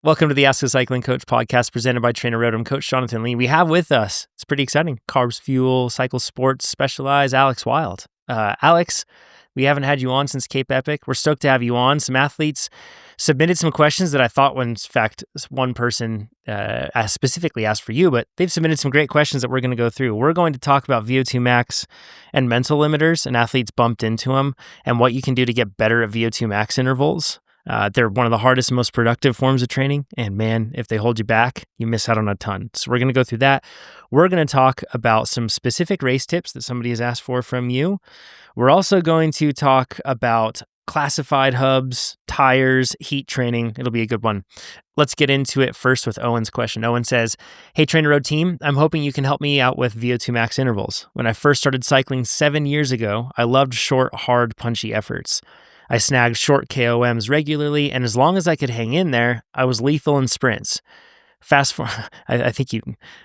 Welcome to the Ask a Cycling Coach podcast presented by TrainerRoad. I'm Coach Jonathan Lee. We have with us, it's pretty exciting, Carbs Fuel, Cycle Sports Specialized, Alex Wild. Alex, we haven't had you on since Cape Epic. We're stoked to have you on. Some athletes submitted some questions that I thought, in fact, one person specifically asked for you, but they've submitted some great questions that we're going to go through. We're going to talk about VO2 Max and mental limiters and athletes bumped into them and what you can do to get better at VO2 Max intervals. They're one of the hardest and most productive forms of training. And man, if they hold you back, you miss out on a ton. So we're going to go through that. We're going to talk about some specific race tips that somebody has asked for from you. We're also going to talk about classified hubs, tires, heat training. It'll be a good one. Let's get into it first with Owen's question. Owen says, "Hey, TrainerRoad team, I'm hoping you can help me out with VO2 Max intervals. When I first started cycling 7 years ago, I loved short, hard, punchy efforts. I snagged short KOMs regularly, and as long as I could hang in there, I was lethal in sprints. Fast forward, I think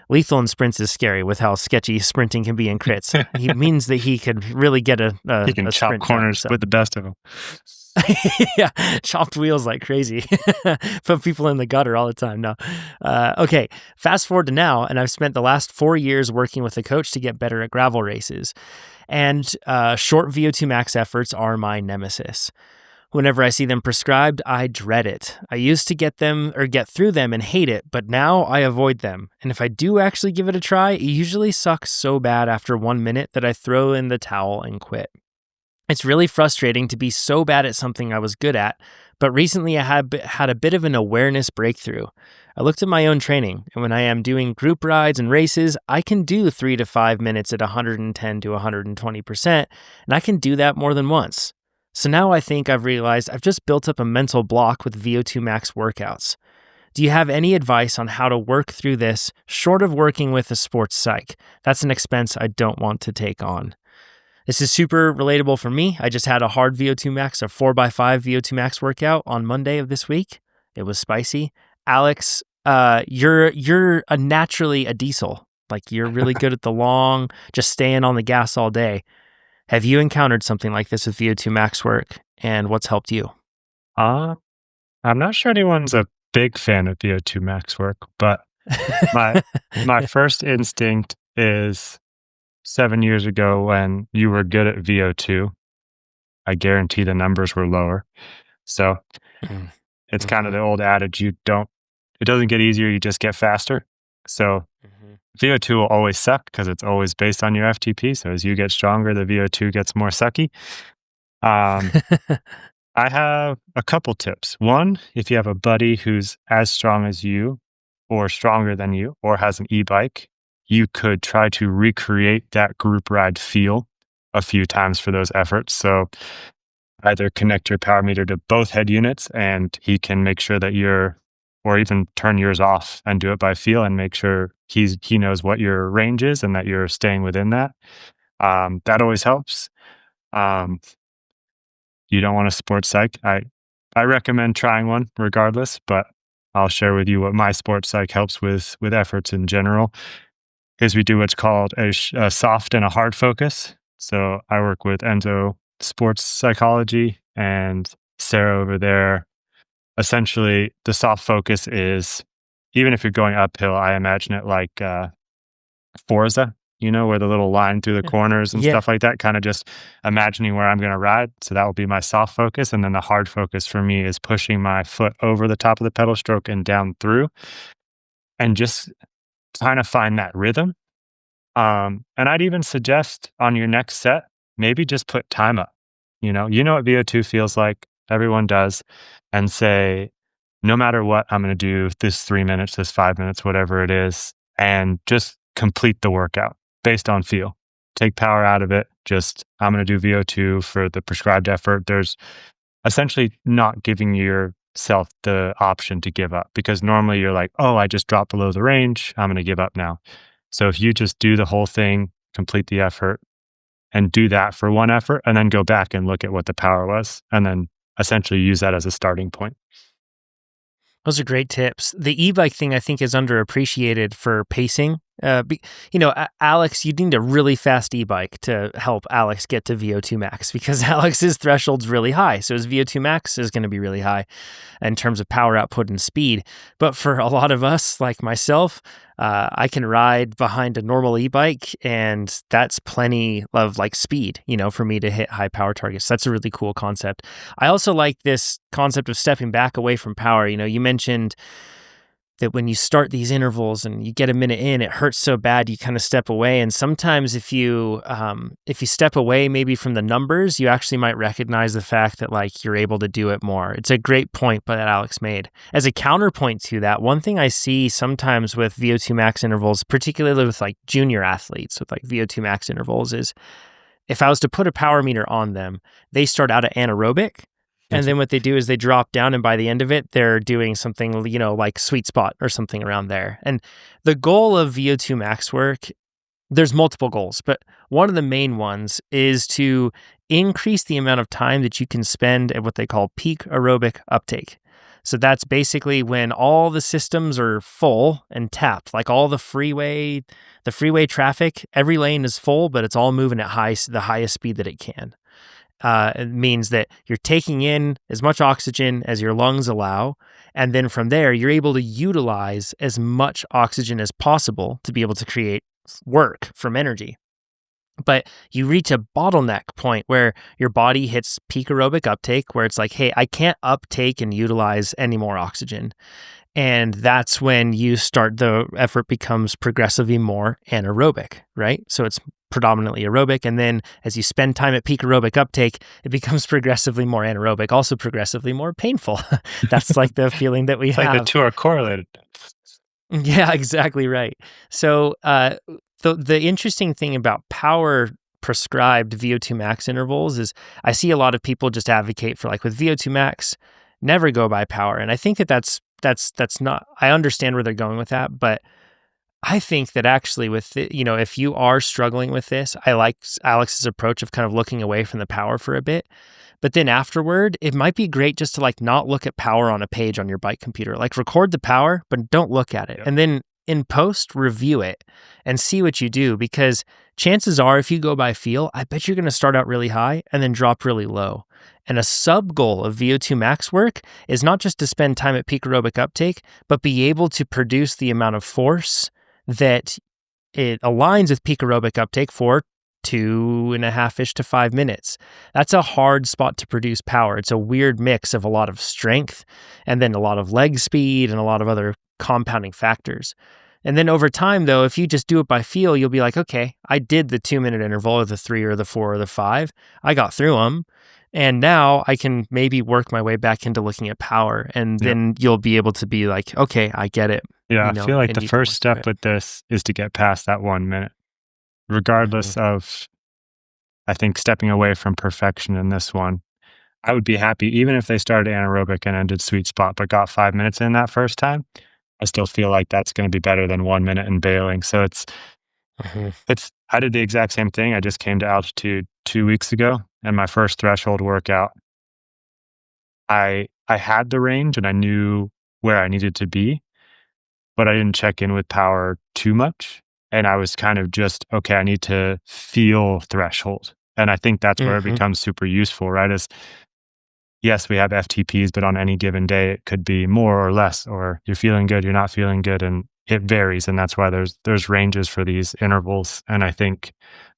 lethal in sprints is scary with how sketchy sprinting can be in crits. He means that he could really get he can chop corners with the best of them. Yeah, chopped wheels like crazy. Put people in the gutter all the time. No. Okay, fast forward to now, and I've spent the last 4 years working with a coach to get better at gravel races. And short VO2 max efforts are my nemesis. Whenever I see them prescribed, I dread it. I used to get through them and hate it, but now I avoid them. And if I do actually give it a try, it usually sucks so bad after 1 minute that I throw in the towel and quit. It's really frustrating to be so bad at something I was good at, but recently I had a bit of an awareness breakthrough. I looked at my own training, and when I am doing group rides and races, I can do 3 to 5 minutes at 110 to 120%, and I can do that more than once. So now I think I've realized I've just built up a mental block with VO2 Max workouts. Do you have any advice on how to work through this, short of working with a sports psych? That's an expense I don't want to take on." This is super relatable for me. I just had a hard VO2 Max, a 4x5 VO2 Max workout on Monday of this week. It was spicy. Alex, you're naturally a diesel. Like, you're really good at the long, just staying on the gas all day. Have you encountered something like this with VO2 Max work, and what's helped you? I'm not sure anyone's a big fan of VO2 Max work, but my first instinct is 7 years ago when you were good at VO2, I guarantee the numbers were lower. So it's kind of the old adage, it doesn't get easier, you just get faster. So VO2 will always suck because it's always based on your FTP. So as you get stronger, the VO2 gets more sucky. I have a couple tips. One, if you have a buddy who's as strong as you or stronger than you or has an e-bike, you could try to recreate that group ride feel a few times for those efforts. So either connect your power meter to both head units and he can make sure that or even turn yours off and do it by feel and make sure he knows what your range is and that you're staying within that. That always helps. You don't want a sports psych. I recommend trying one regardless, but I'll share with you what my sports psych helps with efforts in general. Is we do what's called a soft and a hard focus. So I work with Enzo Sports Psychology and Sarah over there. Essentially, the soft focus is, even if you're going uphill, I imagine it like Forza, where the little line through the corners and stuff like that, kind of just imagining where I'm going to ride. So that will be my soft focus. And then the hard focus for me is pushing my foot over the top of the pedal stroke and down through and just kind of find that rhythm. And I'd even suggest on your next set, maybe just put time up. You know what VO2 feels like. Everyone does. And say, no matter what, I'm going to do this 3 minutes, this 5 minutes, whatever it is, and just complete the workout based on feel. Take power out of it. I'm going to do VO2 for the prescribed effort. There's essentially not giving yourself the option to give up, because normally you're like, oh, I just dropped below the range, I'm going to give up now. So if you just do the whole thing, complete the effort, and do that for one effort, and then go back and look at what the power was, and then essentially use that as a starting point. Those are great tips. The e-bike thing, I think, is underappreciated for pacing. Be, Alex, you need a really fast e-bike to help Alex get to VO2 max because Alex's threshold's really high. So his VO2 max is going to be really high in terms of power output and speed. But for a lot of us, like myself, I can ride behind a normal e-bike, and that's plenty of like speed, for me to hit high power targets. That's a really cool concept. I also like this concept of stepping back away from power. You mentioned that when you start these intervals and you get a minute in, it hurts so bad you kind of step away. And sometimes if you step away maybe from the numbers, you actually might recognize the fact that like you're able to do it more. It's a great point that Alex made. As a counterpoint to that, one thing I see sometimes with VO2 max intervals, particularly with like junior athletes with like VO2 max intervals, is if I was to put a power meter on them, they start out at anaerobic. And then what they do is they drop down, and by the end of it, they're doing something, like sweet spot or something around there. And the goal of VO2 max work, there's multiple goals, but one of the main ones is to increase the amount of time that you can spend at what they call peak aerobic uptake. So that's basically when all the systems are full and tapped, like all the freeway traffic, every lane is full, but it's all moving at the highest speed that it can. It means that you're taking in as much oxygen as your lungs allow. And then from there, you're able to utilize as much oxygen as possible to be able to create work from energy. But you reach a bottleneck point where your body hits peak aerobic uptake, where it's like, hey, I can't uptake and utilize any more oxygen. And that's when the effort becomes progressively more anaerobic, right? So it's predominantly aerobic. And then as you spend time at peak aerobic uptake, it becomes progressively more anaerobic, also progressively more painful. That's like the feeling that we It's have. like the two are correlated. Yeah, exactly right. So the interesting thing about power prescribed VO2 max intervals is I see a lot of people just advocate for like with VO2 max, never go by power. And I think that's not, I understand where they're going with that, but I think that actually with it, if you are struggling with this, I like Alex's approach of kind of looking away from the power for a bit. But then afterward, it might be great just to like not look at power on a page on your bike computer. Like record the power, but don't look at it. Yep. And then in post, review it and see what you do, because chances are if you go by feel, I bet you're going to start out really high and then drop really low. And a sub goal of VO2 max work is not just to spend time at peak aerobic uptake, but be able to produce the amount of force that it aligns with peak aerobic uptake for 2.5-ish to 5 minutes. That's a hard spot to produce power. It's a weird mix of a lot of strength and then a lot of leg speed and a lot of other compounding factors. And then over time, though, if you just do it by feel, you'll be like, okay, I did the 2-minute interval or the 3 or the 4 or the 5. I got through them. And now I can maybe work my way back into looking at power. And then you'll be able to be like, okay, I get it. Yeah, I feel like the first step with this is to get past that 1 minute, regardless of, I think, stepping away from perfection in this one. I would be happy, even if they started anaerobic and ended sweet spot, but got 5 minutes in that first time. I still feel like that's going to be better than 1 minute and bailing. So I did the exact same thing. I just came to altitude 2 weeks ago, and my first threshold workout, I had the range and I knew where I needed to be, but I didn't check in with power too much. And I was kind of just, okay, I need to feel threshold. And I think that's where it becomes super useful, right? Is yes, we have FTPs, but on any given day, it could be more or less, or you're feeling good, you're not feeling good, and it varies. And that's why there's ranges for these intervals. And I think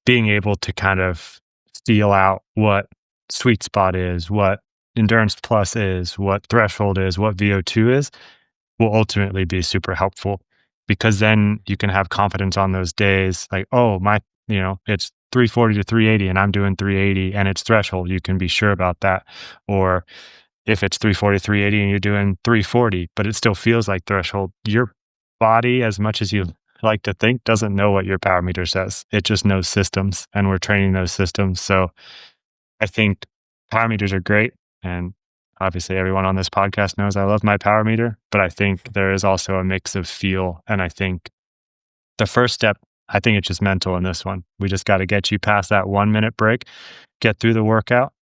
being able to kind of feel out what sweet spot is, what endurance plus is, what threshold is, what VO2 is, will ultimately be super helpful, because then you can have confidence on those days. Like, oh, it's 340 to 380 and I'm doing 380 and it's threshold. You can be sure about that. Or if it's 340, 380 and you're doing 340, but it still feels like threshold, your body, as much as you like to think, doesn't know what your power meter says. It just knows systems, and we're training those systems. So I think power meters are great. And obviously everyone on this podcast knows I love my power meter, but I think there is also a mix of feel. And I think the first step, I think it's just mental in this one. We just got to get you past that 1 minute break, get through the workout,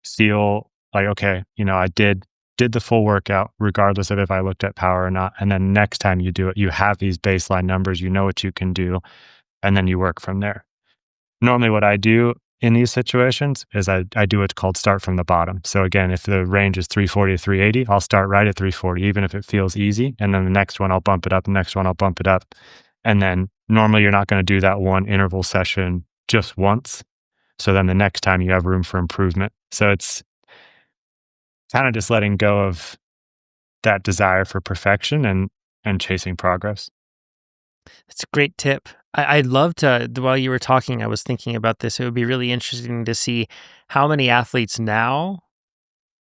feel like, okay, I did did the full workout, regardless of if I looked at power or not. And then next time you do it, you have these baseline numbers, you know what you can do, and then you work from there. Normally, what I do in these situations is I do what's called start from the bottom. So again, if the range is 340 to 380, I'll start right at 340, even if it feels easy. And then the next one, I'll bump it up. The next one, I'll bump it up. And then normally you're not going to do that one interval session just once. So then the next time you have room for improvement. So it's kind of just letting go of that desire for perfection and chasing progress. It's a great tip. I'd love to, while you were talking, I was thinking about this. It would be really interesting to see how many athletes now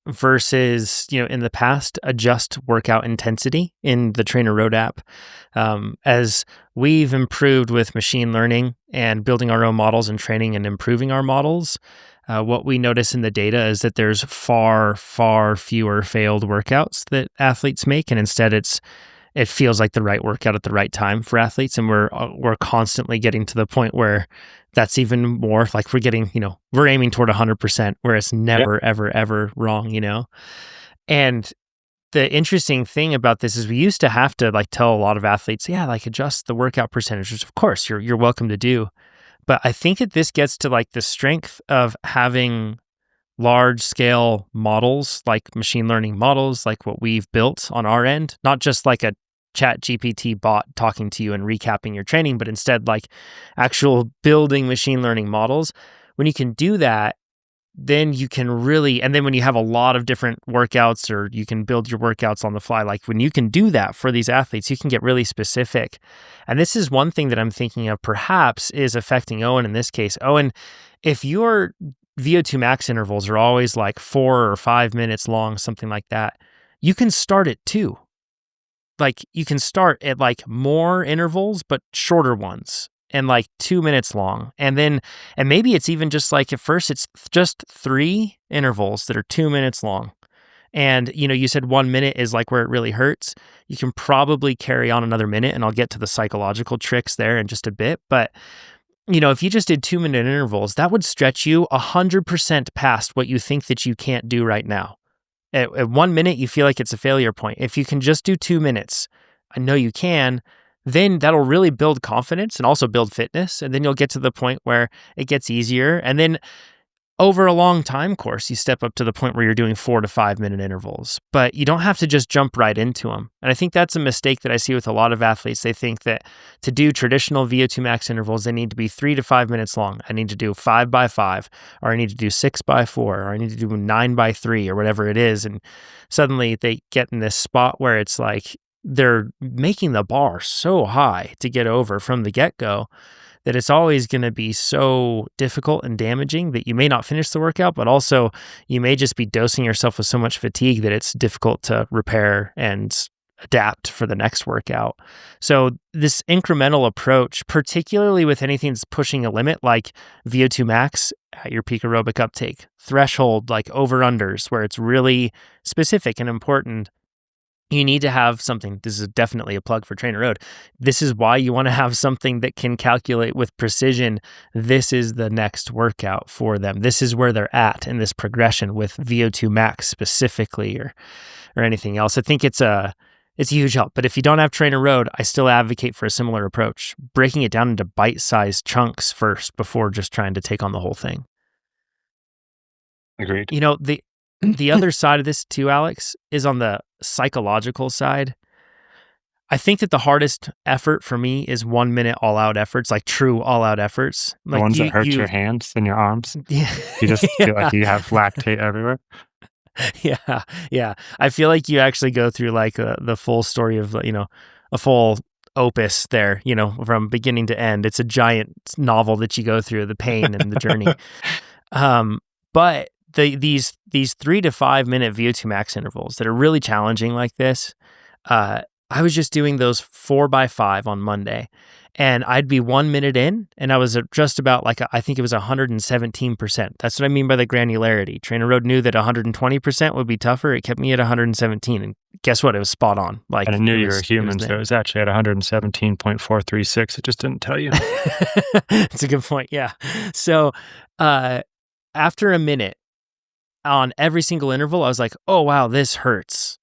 versus, in the past, adjust workout intensity in the TrainerRoad app. As we've improved with machine learning and building our own models and training and improving our models, what we notice in the data is that there's far, far fewer failed workouts that athletes make, and instead it feels like the right workout at the right time for athletes. And we're constantly getting to the point where that's even more like we're getting, we're aiming toward 100%, where it's never, ever, ever wrong, And the interesting thing about this is we used to have to tell a lot of athletes, adjust the workout percentages. Of course, you're welcome to do. But I think that this gets to the strength of having large scale models, like machine learning models, like what we've built on our end, not just like a chat GPT bot talking to you and recapping your training, but instead like actual building machine learning models. When you can do that, then you can really, and then when you have a lot of different workouts, or you can build your workouts on the fly, like when you can do that for these athletes, you can get really specific. And this is one thing that I'm thinking of perhaps is affecting Owen in this case. Owen, if your VO2 max intervals are always like 4 or 5 minutes long, something like that, you can start at 2. Like you can start at more intervals, but shorter ones and 2 minutes long. And maybe it's even just at first it's just 3 intervals that are 2 minutes long. And, you said 1 minute is where it really hurts. You can probably carry on another minute, and I'll get to the psychological tricks there in just a bit. But if you just did 2 minute intervals, that would stretch you 100% past what you think that you can't do right now. At 1 minute, you feel like it's a failure point. If you can just do 2 minutes, I know you can, then that'll really build confidence and also build fitness. And then you'll get to the point where it gets easier. And then over a long time course, you step up to the point where you're doing 4 to 5 minute intervals, but you don't have to just jump right into them. And I think that's a mistake that I see with a lot of athletes. They think that to do traditional VO2 max intervals, they need to be 3 to 5 minutes long. I need to do 5 by 5, or I need to do 6 by 4, or I need to do 9 by 3, or whatever it is. And suddenly they get in this spot where it's like they're making the bar so high to get over from the get-go that it's always going to be so difficult and damaging that you may not finish the workout, but also you may just be dosing yourself with so much fatigue that it's difficult to repair and adapt for the next workout. So this incremental approach, particularly with anything that's pushing a limit like VO2 max at your peak aerobic uptake, threshold like over-unders, where it's really specific and important, you need to have something. This is definitely a plug for TrainerRoad. This is why you want to have something that can calculate with precision. This is the next workout for them. This is where they're at in this progression with VO2 max specifically, or anything else. I think it's a huge help. But if you don't have TrainerRoad, I still advocate for a similar approach, breaking it down into bite-sized chunks first before just trying to take on the whole thing. Agreed. The other side of this too, Alex, is on the psychological side. I think that the hardest effort for me is 1 minute all-out efforts, like true all-out efforts. The ones that hurt your hands and your arms. Yeah. You just feel like you have lactate everywhere. Yeah. I feel like you actually go through the full story of, a full opus there, from beginning to end. It's a giant novel that you go through, the pain and the journey. But these 3 to 5 minute VO2 max intervals that are really challenging like this, I was just doing those 4 by 5 on Monday, and I'd be 1 minute in, and I was at just about I think it was 117%. That's what I mean by the granularity. TrainerRoad knew that 120% would be tougher. It kept me at 117, and guess what? It was spot on. And it knew you were human, so it was actually at 117.436. It just didn't tell you. It's a good point, yeah. So after a minute, on every single interval, I was like, oh wow, this hurts.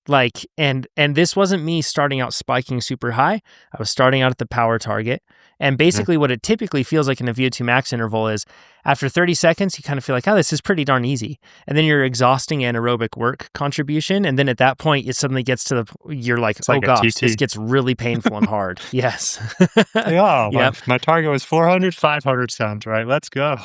Like, and this wasn't me starting out spiking super high. I was starting out at the power target. And Mhm. basically what it typically feels like in a VO2 max interval is after 30 seconds, you kind of feel like, oh, this is pretty darn easy. And then you're exhausting anaerobic work contribution. And then at that point, it suddenly gets to you're like, It's oh like a gosh, this TT. gets really painful and hard. Yes. Yeah, my Yep. my target was 400, 500 sounds right. Let's go.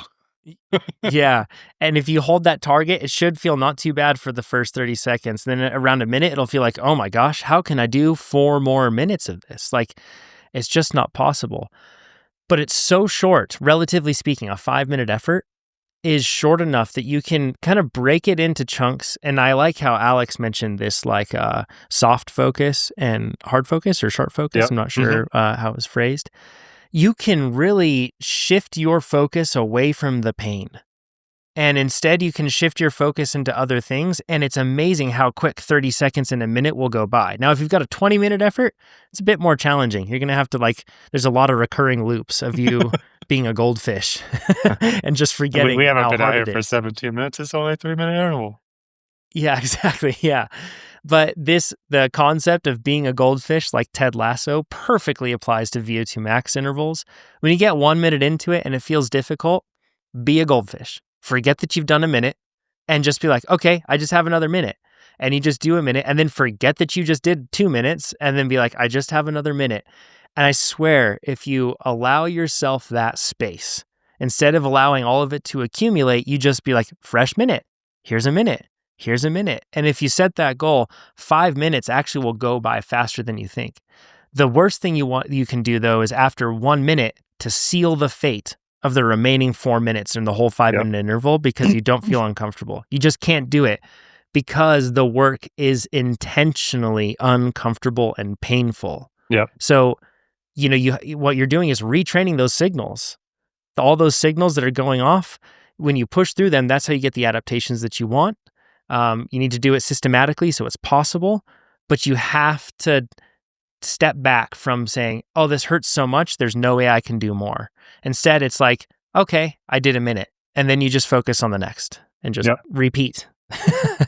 Yeah. And if you hold that target, it should feel not too bad for the first 30 seconds. Then around a minute, it'll feel like, oh my gosh, how can I do 4 more minutes of this? Like, it's just not possible. But it's so short, relatively speaking. A 5 minute effort is short enough that you can kind of break it into chunks. And I like how Alex mentioned this, like soft focus and hard focus or short focus. Yep. I'm not Mhm. sure how it was phrased. You can really shift your focus away from the pain. And instead, you can shift your focus into other things. And it's amazing how quick 30 seconds and a minute will go by. Now, if you've got a 20-minute effort, it's a bit more challenging. You're going to have to, there's a lot of recurring loops of you being a goldfish and just We forgetting haven't how been out hard here it for is. 17 minutes. It's only a 3-minute interval. Yeah, exactly. Yeah. But the concept of being a goldfish, like Ted Lasso, perfectly applies to VO2 max intervals. When you get 1 minute into it and it feels difficult, be a goldfish. Forget that you've done a minute and just be like, okay, I just have another minute. And you just do a minute and then forget that you just did 2 minutes and then be like, I just have another minute. And I swear, if you allow yourself that space, instead of allowing all of it to accumulate, you just be like, fresh minute, here's a minute. Here's a minute. And if you set that goal, 5 minutes actually will go by faster than you think. The worst thing you can do though is after 1 minute to seal the fate of the remaining 4 minutes in the whole 5 minute Yep. interval because you don't feel uncomfortable. You just can't do it because the work is intentionally uncomfortable and painful. Yep. So, what you're doing is retraining those signals. All those signals that are going off, when you push through them, that's how you get the adaptations that you want. You need to do it systematically so it's possible, but you have to step back from saying, oh, this hurts so much, there's no way I can do more. Instead, it's like, okay, I did a minute. And then you just focus on the next and just Yep. repeat.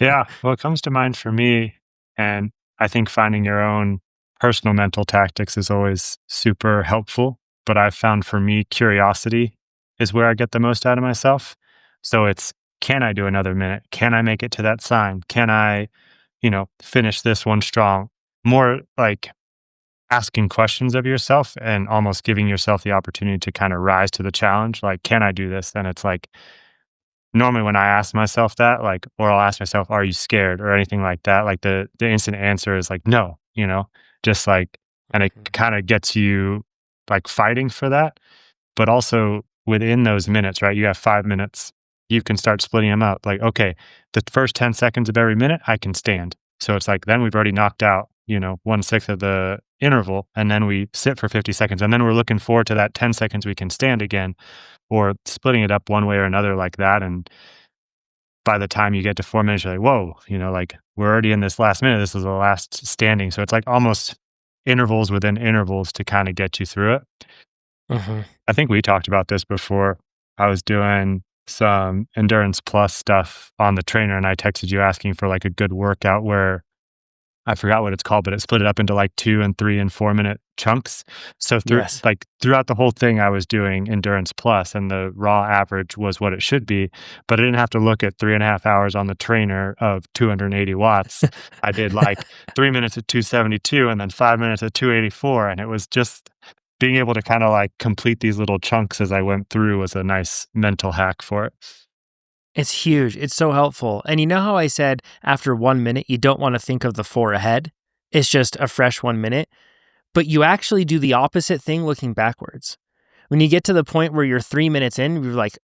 Yeah. What comes to mind for me, and I think finding your own personal mental tactics is always super helpful. But I've found for me, curiosity is where I get the most out of myself. So it's, can I do another minute? Can I make it to that sign? Can I, finish this one strong? More like asking questions of yourself and almost giving yourself the opportunity to kind of rise to the challenge. Like, can I do this? Then it's like, normally when I ask myself that, like, or I'll ask myself, are you scared or anything like that? Like the instant answer is like, no, just like, and it Mhm. kind of gets you like fighting for that. But also within those minutes, right? You have 5 minutes, you can start splitting them up. Like, okay, the first 10 seconds of every minute, I can stand. So it's like, then we've already knocked out, 1/6 of the interval. And then we sit for 50 seconds. And then we're looking forward to that 10 seconds we can stand again, or splitting it up one way or another like that. And by the time you get to 4 minutes, you're like, whoa, like we're already in this last minute. This is the last standing. So it's like almost intervals within intervals to kind of get you through it. Mhm. I think we talked about this before. I was doing some endurance plus stuff on the trainer and I texted you asking for like a good workout where I forgot what it's called, but it split it up into like 2 and 3 and 4 minute chunks. So Yes. throughout the whole thing, I was doing endurance plus, and the raw average was what it should be. But I didn't have to look at 3.5 hours on the trainer of 280 watts. I did like 3 minutes at 272, and then 5 minutes at 284, and it was just being able to kind of like complete these little chunks as I went through was a nice mental hack for it. It's huge. It's so helpful. And you know how I said after 1 minute, you don't want to think of the four ahead? It's just a fresh 1 minute. But you actually do the opposite thing looking backwards. When you get to the point where you're 3 minutes in, you're like,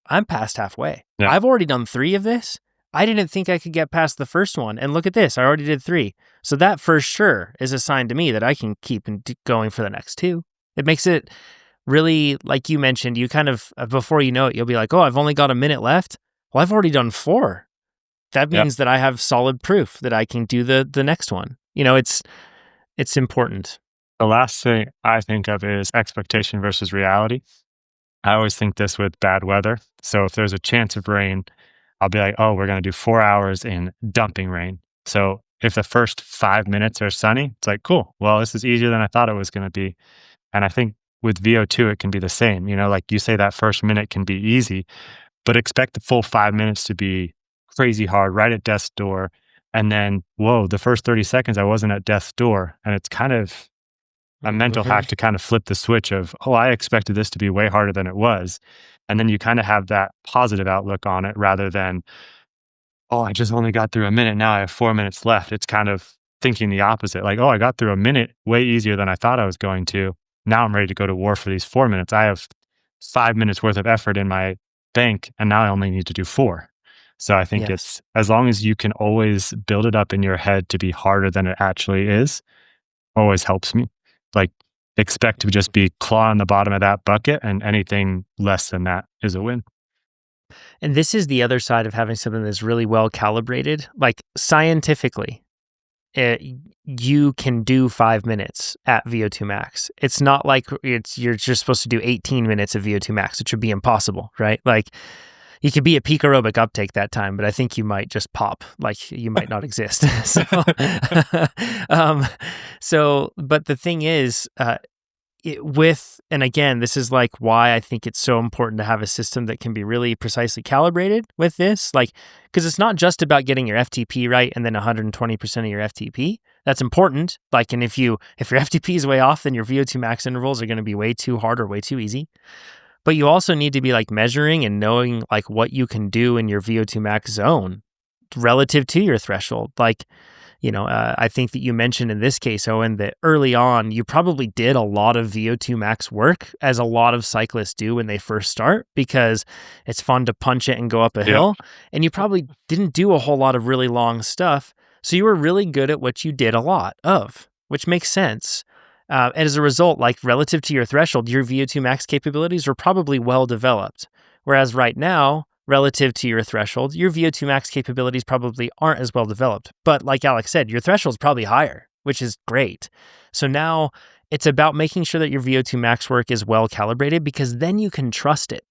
I'm past halfway. Yeah, I've already done three of this. I didn't think I could get past the first one. And look at this, I already did three. So that for sure is a sign to me that I can keep going for the next two. It makes it really, like you mentioned, you kind of, before you know it, you'll be like, oh, I've only got a minute left. Well, I've already done four. That yeah. means that I have solid proof that I can do the next one. It's important. The last thing I think of is expectation versus reality. I always think this with bad weather. So if there's a chance of rain, I'll be like, oh, we're going to do 4 hours in dumping rain. So if the first 5 minutes are sunny, it's like, cool. Well, this is easier than I thought it was going to be. And I think with VO2, it can be the same. Like you say, that first minute can be easy, but expect the full 5 minutes to be crazy hard right at death's door. And then, whoa, the first 30 seconds, I wasn't at death's door. And it's kind of a mental Mhm. hack to kind of flip the switch of, oh, I expected this to be way harder than it was. And then you kind of have that positive outlook on it rather than, oh, I just only got through a minute. Now I have 4 minutes left. It's kind of thinking the opposite. Like, oh, I got through a minute way easier than I thought I was going to. Now I'm ready to go to war for these 4 minutes. I have 5 minutes worth of effort in my bank, and now I only need to do four. So I think Yes. it's as long as you can always build it up in your head to be harder than it actually is, always helps me. Like, expect to just be clawing the bottom of that bucket, and anything less than that is a win. And this is the other side of having something that's really well calibrated. Like scientifically, you can do 5 minutes at VO2 max. It's not like you're just supposed to do 18 minutes of VO2 max, which would be impossible, right? Like you could be a peak aerobic uptake that time, but I think you might just pop, like you might not exist. Um, but the thing is, and again, this is like why I think it's so important to have a system that can be really precisely calibrated with this, like, because it's not just about getting your FTP right and then 120% of your FTP. That's important. Like, and if your FTP is way off, then your VO2 max intervals are going to be way too hard or way too easy. But you also need to be like measuring and knowing like what you can do in your VO2 max zone relative to your threshold. Like, I think that you mentioned in this case, Owen, that early on, you probably did a lot of VO2 max work, as a lot of cyclists do when they first start, because it's fun to punch it and go up a Yep. hill. And you probably didn't do a whole lot of really long stuff. So you were really good at what you did a lot of, which makes sense. And as a result, like relative to your threshold, your VO2 max capabilities are probably well developed. Whereas right now, relative to your threshold, your VO2 max capabilities probably aren't as well developed. But like Alex said, your threshold's probably higher, which is great. So now it's about making sure that your VO2 max work is well calibrated, because then you can trust it.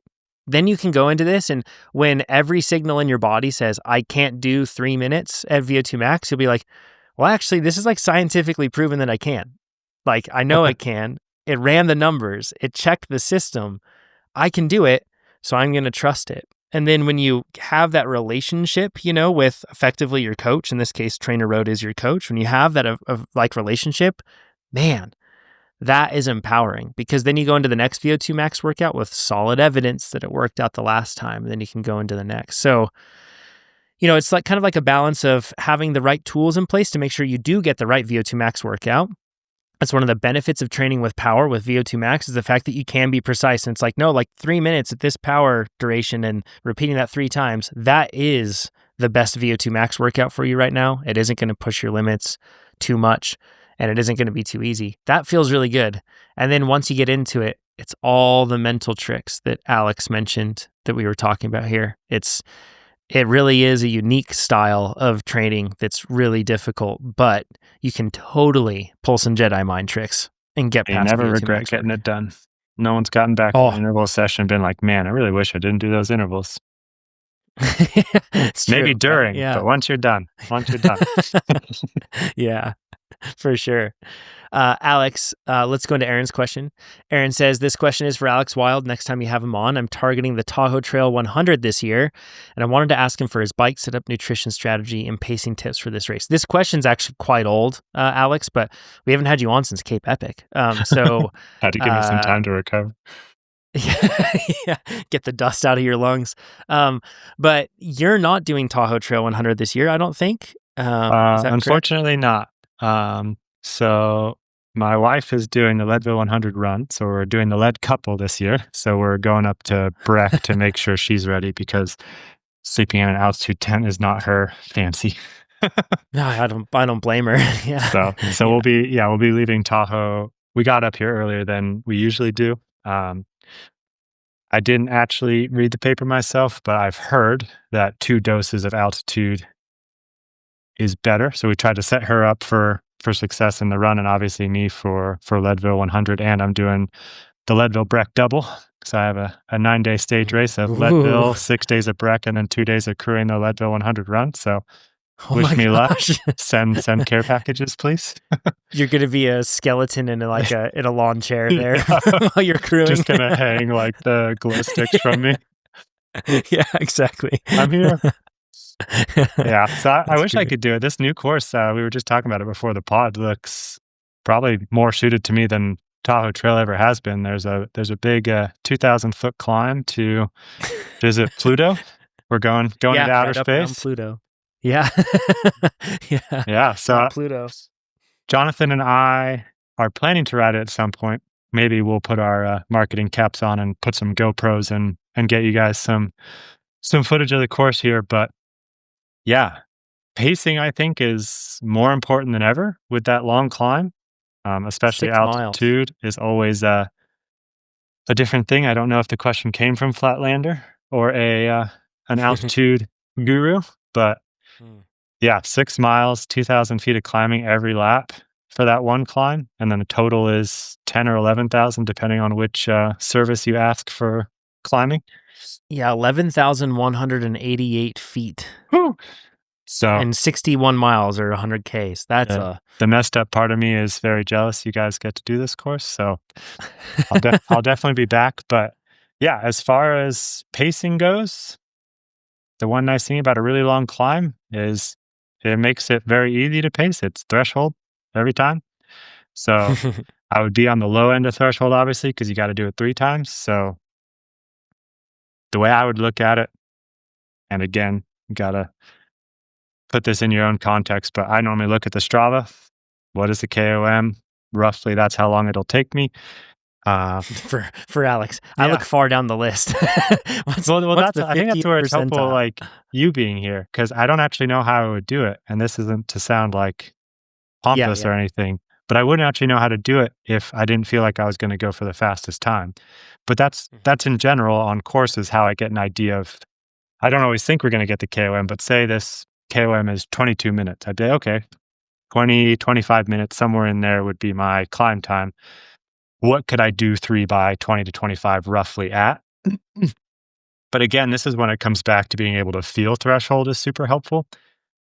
Then you can go into this, and when every signal in your body says, I can't do 3 minutes at VO2 max, you'll be like, well, actually, this is like scientifically proven that I can. Like, I know it can. It ran the numbers. It checked the system. I can do it, so I'm going to trust it. And then when you have that relationship, with effectively your coach, in this case, TrainerRoad is your coach, when you have that like relationship, man, that is empowering, because then you go into the next VO2 max workout with solid evidence that it worked out the last time, and then you can go into the next. So, it's like kind of like a balance of having the right tools in place to make sure you do get the right VO2 max workout. That's one of the benefits of training with power with VO2 max, is the fact that you can be precise. And it's like, no, like 3 minutes at this power duration and repeating that 3 times, that is the best VO2 max workout for you right now. It isn't going to push your limits too much, and it isn't going to be too easy. That feels really good. And then once you get into it, it's all the mental tricks that Alex mentioned that we were talking about here. It really is a unique style of training that's really difficult, but you can totally pull some Jedi mind tricks and get You past never VO2 regret max getting work. it done. No one's gotten back from Oh, an interval session and been like, man, I really wish I didn't do those intervals. it's Maybe true, right? during, Yeah. but once you're done. Yeah, for sure. Alex, let's go into Aaron's question. Aaron says, this question is for Alex Wild. Next time you have him on, I'm targeting the Tahoe Trail 100 this year, and I wanted to ask him for his bike setup, nutrition strategy, and pacing tips for this race. This question's actually quite old, Alex, but we haven't had you on since Cape Epic. Had to give me some Uh, time to recover. yeah, get the dust out of your lungs. But you're not doing Tahoe Trail 100 this year, I don't think. Is that correct? Unfortunately not. So my wife is doing the Leadville 100 run, so we're doing the lead couple this year. So we're going up to Breck to make sure she's ready, because sleeping in an altitude tent is not her fancy. No, I don't blame her. Yeah. So Yeah. we'll be leaving Tahoe. We got up here earlier than we usually do. I didn't actually read the paper myself, but I've heard that 2 doses of altitude is better. So we tried to set her up for success in the run, and obviously me for Leadville 100. And I'm doing the Leadville Breck double. So I have a 9-day stage race of Ooh. Leadville, 6 days of Breck, and then 2 days of crewing the Leadville 100 run. So Oh wish my me luck. gosh. Send care packages, please. You're gonna be a skeleton in a lawn chair there Yeah. while you're crewing. Just gonna hang like the glow sticks from me. Yeah, exactly. I'm here. Yeah. So I That's wish I great. could do it. This new course, we were just talking about it before the pod, looks probably more suited to me than Tahoe Trail ever has been. There's a big 2,000-foot climb to visit Pluto. We're going Yeah, into outer right up around space. Pluto. Yeah. Yeah. Yeah. So Mount Pluto. Jonathan and I are planning to ride it at some point. Maybe we'll put our marketing caps on and put some GoPros and get you guys some footage of the course here. But yeah, pacing I think is more important than ever with that long climb. Especially 6 miles. altitude is always a different thing. I don't know if the question came from Flatlander or an altitude guru, but Mm. yeah, 6 miles, 2,000 feet of climbing every lap for that one climb, and then the total is 10 or 11,000, depending on which service you ask for climbing. Yeah, 11,188 feet Whew. So and 61 miles or 100 Ks. That's a the messed up part of me is very jealous you guys get to do this course. So I'll definitely be back. But yeah, as far as pacing goes, the one nice thing about a really long climb is it makes it very easy to pace. It's threshold every time. So I would be on the low end of threshold, obviously, because you got to do it 3 times. So the way I would look at it, and again, you got to put this in your own context, but I normally look at the Strava. What is the KOM? Roughly, that's how long it'll take me. for Alex. I Yeah. look far down the list. what's Well, what's that's the I think that's 50th where it's helpful, percentile? like you being here, because I don't actually know how I would do it, and this isn't to sound like Yeah, pompous or yeah. anything, but I wouldn't actually know how to do it if I didn't feel like I was going to go for the fastest time. But that's in general on courses how I get an idea of. I don't always think we're going to get the KOM, but say this KOM is 22 minutes. I'd be okay, 20, 25 minutes, somewhere in there would be my climb time. What could I do 3 by 20 to 25 roughly at? But again, this is when it comes back to being able to feel threshold is super helpful.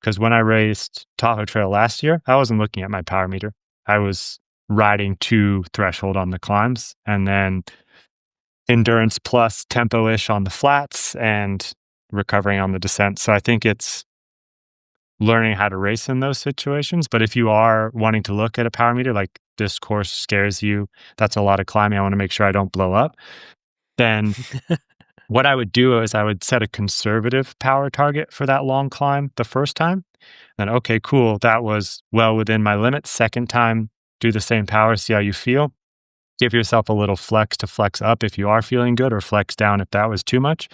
Because when I raced Tahoe Trail last year, I wasn't looking at my power meter. I was riding to threshold on the climbs and then endurance plus tempo ish on the flats and recovering on the descent. So I think it's learning how to race in those situations. But if you are wanting to look at a power meter, like this course scares you, that's a lot of climbing. I want to make sure I don't blow up. Then what I would do is I would set a conservative power target for that long climb the first time. Then, okay, cool. That was well within my limits. Second time, do the same power, see how you feel. Give yourself a little flex to flex up if you are feeling good, or flex down if that was too much.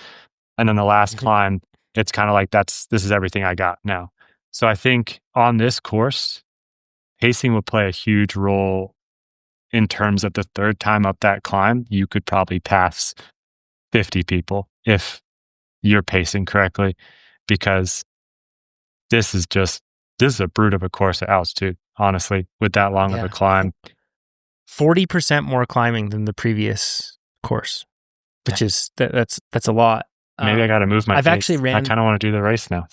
And then the last climb, it's kind of like this is everything I got now. So I think on this course, pacing would play a huge role in terms of the third time up that climb. You could probably pass 50 people if you're pacing correctly, because this is a brute of a course at altitude, honestly, with that long of a Yeah. climb. 40% more climbing than the previous course, which is that's a lot. Maybe I got to move my I've pace. actually I ran kind of want to do the race now.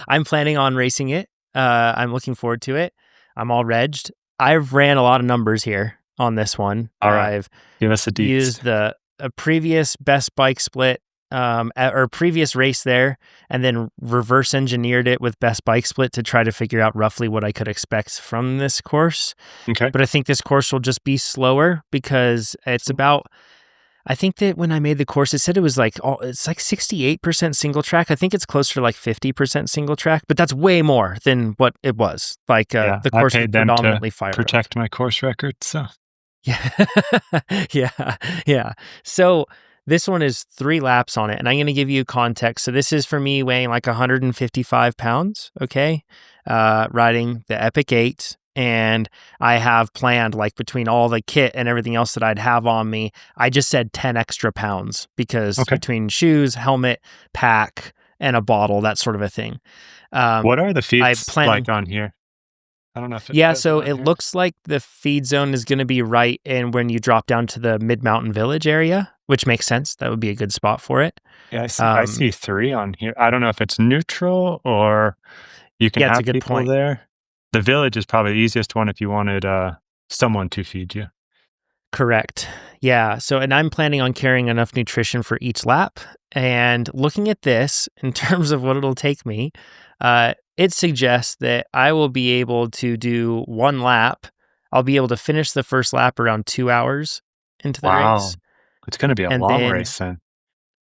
I'm planning on racing it. I'm looking forward to it. I'm all regged. I've ran a lot of numbers here on this one. All right. I've Give us the deets. used a previous best bike split or previous race there, and then reverse engineered it with best bike split to try to figure out roughly what I could expect from this course. Okay. But I think this course will just be slower because it's about, I think that when I made the course, it said it was like, it's like 68% single track. I think it's closer to like 50% single track, but that's way more than what it was. Like Yeah, the I course was paid them predominantly to fire road. protect my course record. So Yeah. Yeah. So this one is 3 laps on it, and I'm going to give you context. So this is for me weighing like 155 pounds. Okay. Riding the Epic 8. And I have planned, like, between all the kit and everything else that I'd have on me, I just said 10 extra pounds because between shoes, helmet, pack, and a bottle, that sort of a thing. what are the feeds planning, like on here? I don't know if it Yeah, says it so on it here. looks like the feed zone is going to be right in when you drop down to the Mid-Mountain Village area, which makes sense. That would be a good spot for it. Yeah, I Um, see 3 on here. I don't know if it's neutral or you can yeah, it's a have good people point. there. The village is probably the easiest one if you wanted, someone to feed you. Correct. Yeah. So, and I'm planning on carrying enough nutrition for each lap. And looking at this in terms of what it'll take me, it suggests that I will be able to do one lap. I'll be able to finish the first lap around 2 hours into the race. Wow. It's gonna be a And long then, race then.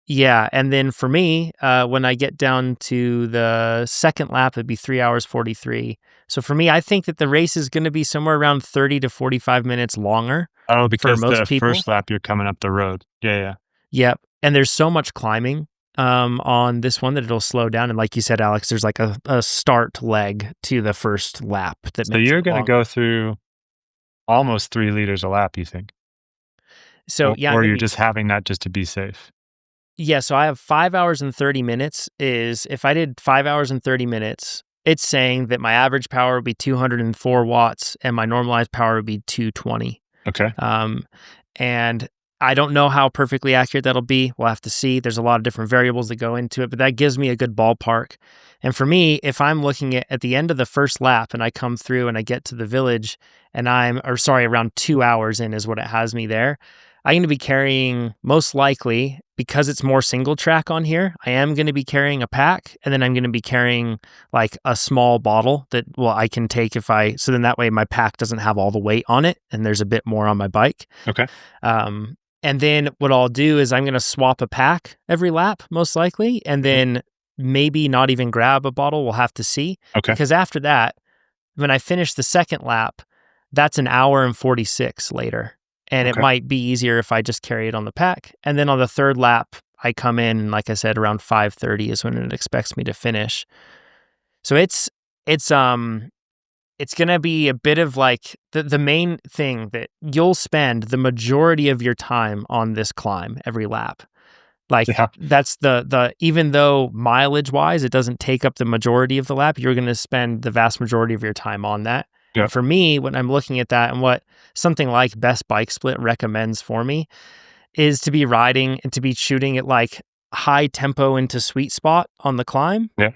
yeah. And then for me, when I get down to the second lap, it'd be 3 hours 43. So for me, I think that the race is going to be somewhere around 30 to 45 minutes longer Oh, for because the most people. first lap you're coming up the road. Yeah, yeah. Yep, and there's so much climbing, on this one that it'll slow down, and like you said, Alex, there's like a start leg to the first lap that So makes you're it gonna go longer. through almost 3 liters a lap, you think? So, yeah, I'm Or gonna you're be just having that just to be safe? yeah, so I have 5 hours and 30 minutes is if I did 5 hours and 30 minutes, it's saying that my average power would be 204 watts and my normalized power would be 220. Okay. Um, and I don't know how perfectly accurate that'll be. We'll have to see. There's a lot of different variables that go into it, but that gives me a good ballpark. And for me, if I'm looking at the end of the first lap and I come through and I get to the village and around 2 hours in is what it has me there. I'm going to be carrying, most likely, because it's more single track on here, I am going to be carrying a pack, and then I'm going to be carrying like a small bottle that, well, I can take so then that way my pack doesn't have all the weight on it and there's a bit more on my bike. Okay. And then what I'll do is I'm going to swap a pack every lap, most likely, and Mhm. then maybe not even grab a bottle. We'll have to see. Okay. Because after that, when I finish the second lap, that's an hour and 46 later. And it Okay. might be easier if I just carry it on the pack. And then on the third lap, I come in, and like I said, around 5:30 is when it expects me to finish. So it's it's going to be a bit of like the main thing that you'll spend the majority of your time on this climb every lap. Like Yeah. that's the even though mileage wise it doesn't take up the majority of the lap, you're going to spend the vast majority of your time on that. Yeah. And for me, when I'm looking at that and what something like Best Bike Split recommends for me is to be riding and to be shooting at like high tempo into sweet spot on the climb. Yeah.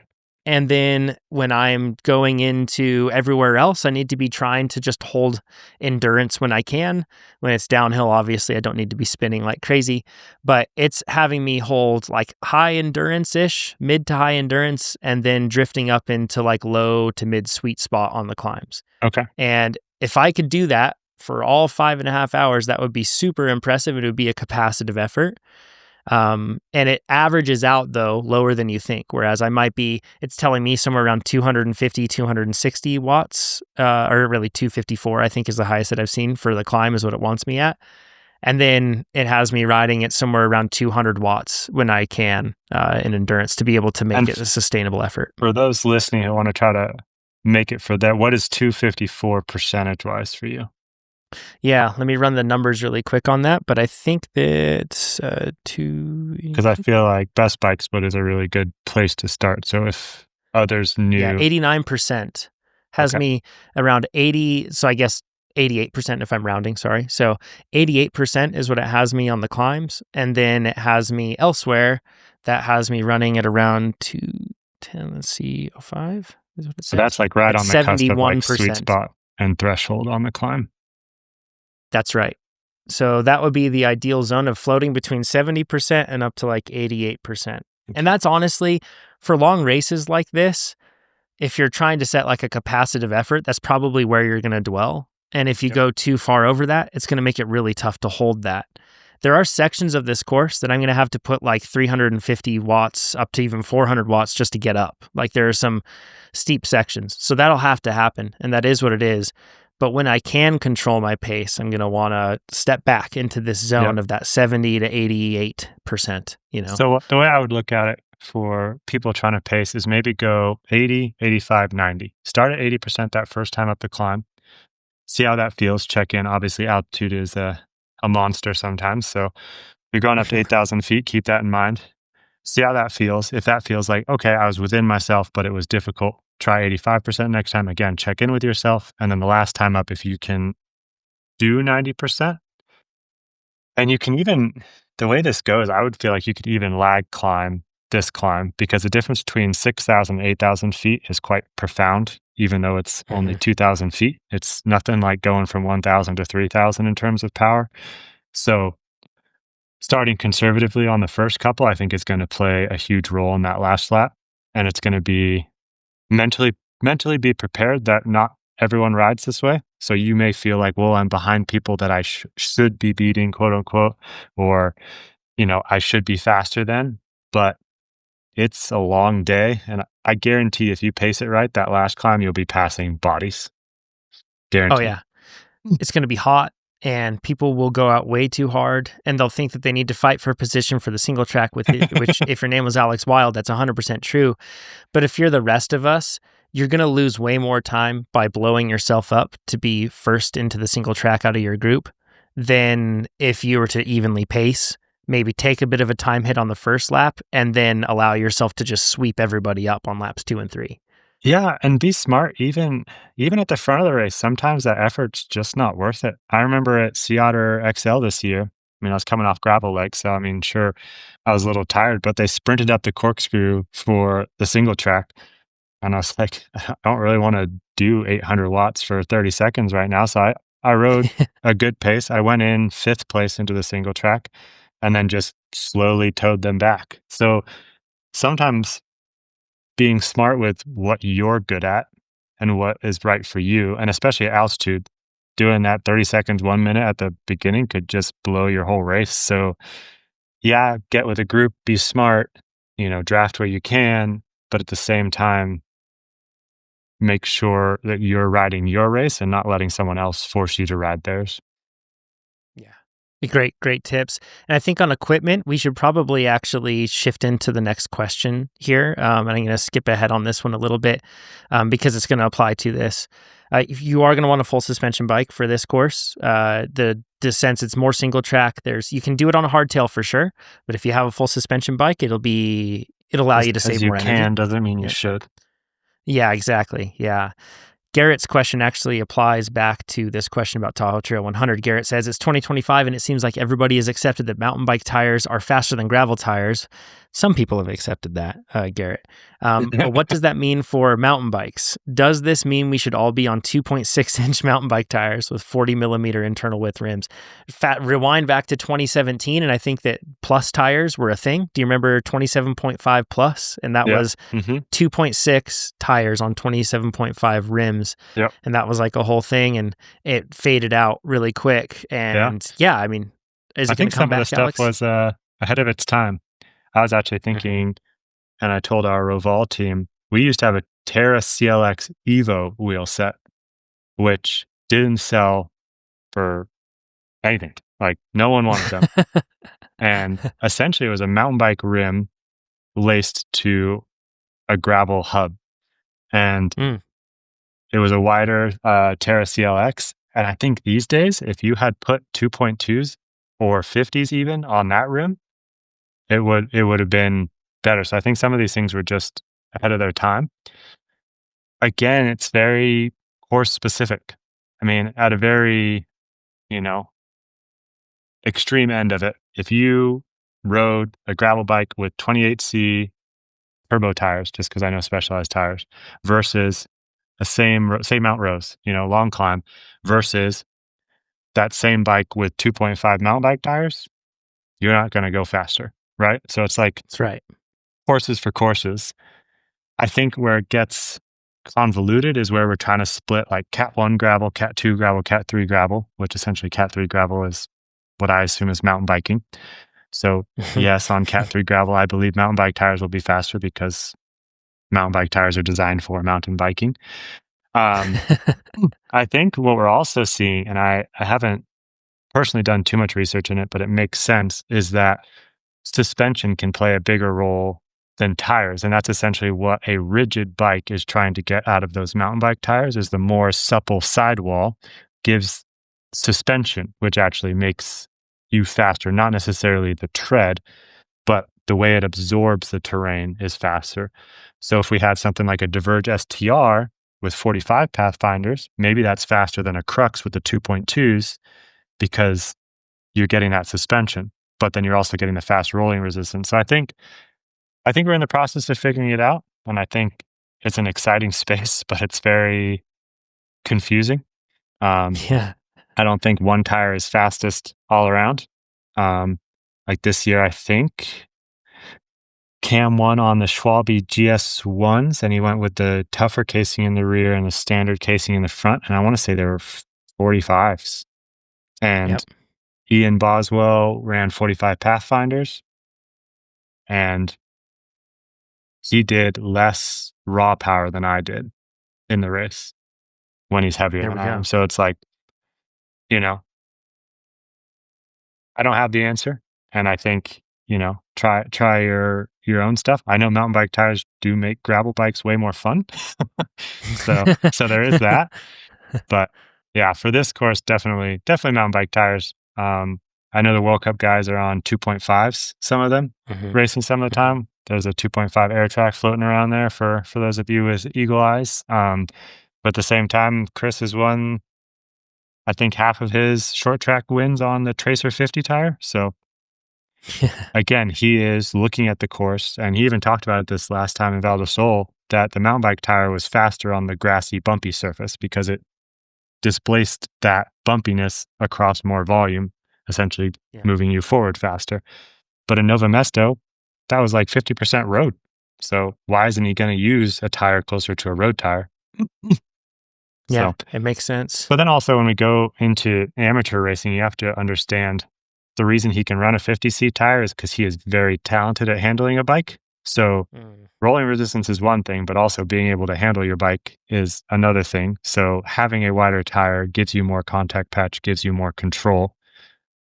And then when I'm going into everywhere else, I need to be trying to just hold endurance when I can. When it's downhill, obviously, I don't need to be spinning like crazy, but it's having me hold like high endurance ish, mid to high endurance, and then drifting up into like low to mid sweet spot on the climbs. Okay. And if I could do that for all 5.5 hours, that would be super impressive. It would be a capacitive effort. And it averages out though lower than you think. Whereas it's telling me somewhere around 250, 260 watts, or really 254, I think is the highest that I've seen for the climb is what it wants me at. And then it has me riding at somewhere around 200 watts when I can, in endurance to be able to make And it a sustainable effort. for those listening who wanna try to make it for that, what is 254 percentage-wise for you? Yeah, let me run the numbers really quick on that, but I think that two. Because I feel like Best Bike Split is a really good place to start, so if others Yeah, knew. 89% has Okay. me around 80. So I guess 88% if I'm rounding, sorry. So 88% is what it has me on the climbs. And then it has me elsewhere that has me running at around 210, let's see, 05 is what it So says. that's, like, right At on the cusp of, like, sweet 71%. spot and threshold on the climb. That's right. So that would be the ideal zone of floating between 70% and up to like 88%. And that's honestly, for long races like this, if you're trying to set like a capacitive effort, that's probably where you're going to dwell. And if you Yep. go too far over that, it's going to make it really tough to hold that. There are sections of this course that I'm going to have to put like 350 watts up to even 400 watts just to get up. Like there are some steep sections. So that'll have to happen. And that is what it is. But when I can control my pace, I'm going to want to step back into this zone Yep. of that 70 to 88%, you know? So the way I would look at it for people trying to pace is maybe go 80, 85, 90. Start at 80% that first time up the climb. See how that feels. Check in. Obviously, altitude is a monster sometimes. So you're going up to 8,000 feet. Keep that in mind. See how that feels. If that feels like, okay, I was within myself, but it was difficult, try 85% next time. Again, check in with yourself. And then the last time up, if you can do 90%, and you can even, the way this goes, I would feel like you could even lag climb this climb because the difference between 6,000 and 8,000 feet is quite profound, even though it's only Hmm. 2,000 feet. It's nothing like going from 1,000 to 3,000 in terms of power. So, starting conservatively on the first couple, I think is going to play a huge role in that last lap. And it's going to be mentally be prepared that not everyone rides this way. So you may feel like, well, I'm behind people that I should be beating, quote unquote, or, I should be faster than. But it's a long day. And I guarantee if you pace it right, that last climb, you'll be passing bodies. Oh Guaranteed. yeah, it's going to be hot, and people will go out way too hard, and they'll think that they need to fight for position for the single track with it. Which, if your name was Alex Wild, that's 100% true. But if you're the rest of us, you're going to lose way more time by blowing yourself up to be first into the single track out of your group than if you were to evenly pace, maybe take a bit of a time hit on the first lap, and then allow yourself to just sweep everybody up on laps 2 and 3. Yeah, and be smart. Even at the front of the race, sometimes that effort's just not worth it. I remember at Sea Otter XL this year. I mean, I was coming off gravel leg, so I mean, sure, I was a little tired, but they sprinted up the corkscrew for the single track, and I was like, I don't really want to do 800 watts for 30 seconds right now. So I rode a good pace. I went in fifth place into the single track, and then just slowly towed them back. So sometimes being smart with what you're good at and what is right for you, and especially at altitude, doing that 30 seconds, 1 minute at the beginning could just blow your whole race. So, yeah, get with a group, be smart, draft where you can, but at the same time, make sure that you're riding your race and not letting someone else force you to ride theirs. Yeah. Great tips. And I think on equipment, we should probably actually shift into the next question here. And I'm going to skip ahead on this one a little bit because it's going to apply to this. If you are going to want a full suspension bike for this course, since it's more single track, you can do it on a hardtail for sure. But if you have a full suspension bike, it'll allow Just you to because save you more energy. can doesn't mean you Yeah. should. Yeah, exactly. Yeah. Garrett's question actually applies back to this question about Tahoe Trail 100. Garrett says, it's 2025 and it seems like everybody has accepted that mountain bike tires are faster than gravel tires. Some people have accepted that, Garrett. But what does that mean for mountain bikes? Does this mean we should all be on 2.6-inch mountain bike tires with 40-millimeter internal width rims? Rewind back to 2017, and I think that plus tires were a thing. Do you remember 27.5 plus? And that Yeah. was Hmm. 2.6 tires on 27.5 rims. Yep. And that was like a whole thing, and it faded out really quick. Yeah. And yeah, I mean, is I it going think to come some of the back, stuff Alex? was ahead of its time. I was actually Hmm. thinking, and I told our Roval team, we used to have a Terra CLX Evo wheel set, which didn't sell for anything. Like no one wanted them. And essentially it was a mountain bike rim laced to a gravel hub. And Mm, it was a wider Terra CLX. And I think these days, if you had put 2.2s or 50s even on that rim, it would have been better. So I think some of these things were just ahead of their time. Again, it's very course specific. I mean, at a very, you know, extreme end of it, if you rode a gravel bike with 28C turbo tires, just because I know Specialized tires, versus a same Mount Rose, long climb, versus that same bike with 2.5 mountain bike tires, you're not going to go faster, right? So it's like that's right. courses for courses. I think where it gets convoluted is where we're trying to split like Cat 1 gravel, Cat 2 gravel, Cat 3 gravel, which essentially Cat 3 gravel is what I assume is mountain biking. So, yes, on Cat 3 gravel, I believe mountain bike tires will be faster because mountain bike tires are designed for mountain biking. I think what we're also seeing, and I haven't personally done too much research in it, but it makes sense, is that suspension can play a bigger role than tires. And that's essentially what a rigid bike is trying to get out of those mountain bike tires is the more supple sidewall gives suspension, which actually makes you faster, not necessarily the tread, but the way it absorbs the terrain is faster. So if we had something like a Diverge STR with 45 pathfinders, maybe that's faster than a Crux with the 2.2s because you're getting that suspension, but then you're also getting the fast rolling resistance. So I think we're in the process of figuring it out, and I think it's an exciting space, but it's very confusing. Um, Yeah. I don't think one tire is fastest all around. Um, like this year, I think Cam won on the Schwalbe GS1s, and he went with the tougher casing in the rear and the standard casing in the front. And I want to say they were 45s. And Yep. Ian Boswell ran 45 Pathfinders, and he did less raw power than I did in the race when he's heavier There than we I am. go. So it's like, you know, I don't have the answer. And I think, try your own stuff. I know mountain bike tires do make gravel bikes way more fun. So there is that. But yeah, for this course, definitely mountain bike tires. I know the World Cup guys are on 2.5s, some of them Hmm. racing some of the Hmm. time. There's a 2.5 air track floating around there for those of you with eagle eyes. But at the same time, Chris has won, I think, half of his short track wins on the Tracer 50 tire. So again, he is looking at the course, and he even talked about it this last time in Val di Sole, that the mountain bike tire was faster on the grassy, bumpy surface because it displaced that bumpiness across more volume, essentially Yeah. moving you forward faster. But in Nova Mesto, that was like 50% road. So why isn't he going to use a tire closer to a road tire? Yeah. So, It makes sense. but then also when we go into amateur racing, you have to understand the reason he can run a 50C tire is because he is very talented at handling a bike. So Mm. rolling resistance is one thing, but also being able to handle your bike is another thing. So having a wider tire gives you more contact patch, gives you more control.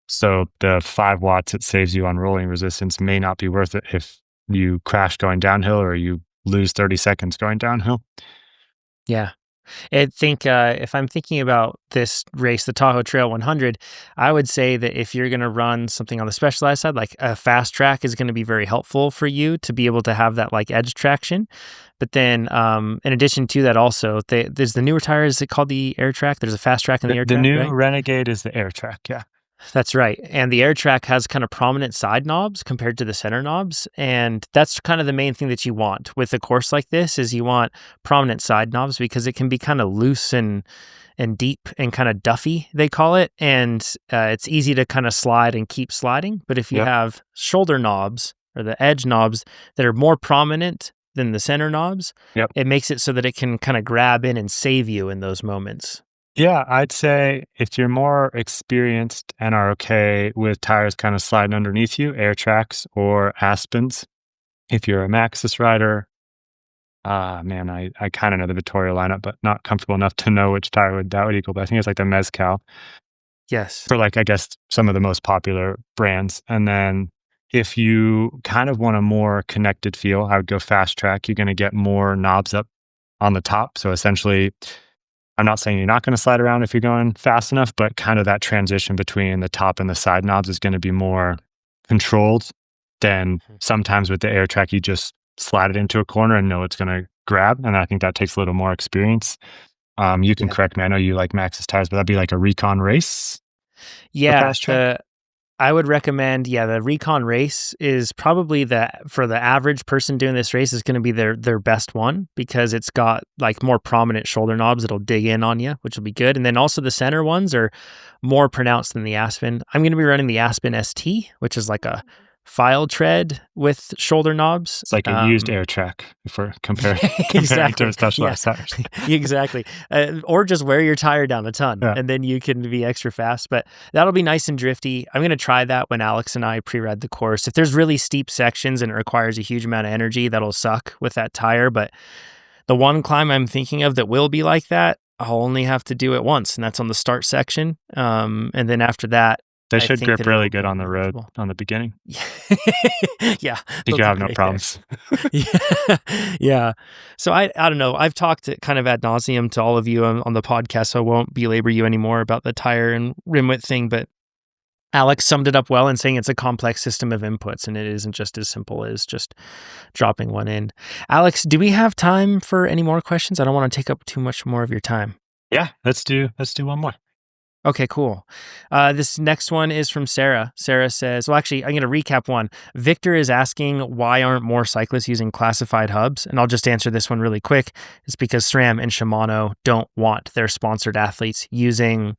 So the 5 watts it saves you on rolling resistance may not be worth it if you crash going downhill or you lose 30 seconds going downhill. Yeah. I think if I'm thinking about this race, the Tahoe Trail 100, I would say that if you're going to run something on the specialized side, like a fast track is going to be very helpful for you to be able to have that like edge traction. But then in addition to that, also, there's the newer tire. Is it called the air track? There's a fast track and the air The track, new right? Renegade is the air track. Yeah. That's right. And the air track has kind of prominent side knobs compared to the center knobs. And that's kind of the main thing that you want with a course like this is you want prominent side knobs because it can be kind of loose and deep and kind of duffy, they call it. And it's easy to kind of slide and keep sliding. But if you Yep. have shoulder knobs or the edge knobs that are more prominent than the center knobs, Yep. it makes it so that it can kind of grab in and save you in those moments. Yeah, I'd say if you're more experienced and are okay with tires kind of sliding underneath you, air tracks or Aspens. If you're a Maxxis rider, man, I kind of know the Vittoria lineup, but not comfortable enough to know which tire that would equal. But I think it's like the Mezcal Yes. for like, I guess, some of the most popular brands. And then if you kind of want a more connected feel, I would go fast track. You're going to get more knobs up on the top. So essentially, I'm not saying you're not going to slide around if you're going fast enough, but kind of that transition between the top and the side knobs is going to be more controlled than Mhm. sometimes with the air track, you just slide it into a corner and know it's going to grab. And I think that takes a little more experience. You can Yeah. correct me. I know you like Max's tires, but that'd be like a Recon race for Yeah, fast track. I would recommend, yeah, the Recon race is probably for the average person doing this race is going to be their best one because it's got like more prominent shoulder knobs that'll dig in on you, which will be good. And then also the center ones are more pronounced than the Aspen. I'm going to be running the Aspen ST, which is like a file tread with shoulder knobs. It's like a used air track if we're comparing to Exactly. Yeah, specialized tires. exactly. Or just wear your tire down a ton Yeah. and then you can be extra fast. But that'll be nice and drifty. I'm going to try that when Alex and I pre-read the course. If there's really steep sections and it requires a huge amount of energy, that'll suck with that tire. But the one climb I'm thinking of that will be like that, I'll only have to do it once, and that's on the start section. And then after that, They I should think grip that it'll really be good on the road manageable. on the beginning. Yeah, I think they'll you'll do have no great there. problems. Yeah. Yeah. So I don't know. I've talked kind of ad nauseum to all of you on the podcast, so I won't belabor you anymore about the tire and rim width thing. But Alex summed it up well in saying it's a complex system of inputs and it isn't just as simple as just dropping one in. Alex, do we have time for any more questions? I don't want to take up too much more of your time. Yeah, let's do one more. Okay, cool. This next one is from Sarah. Sarah says, well, actually, I'm going to recap one. Victor is asking why aren't more cyclists using classified hubs? And I'll just answer this one really quick. It's because SRAM and Shimano don't want their sponsored athletes using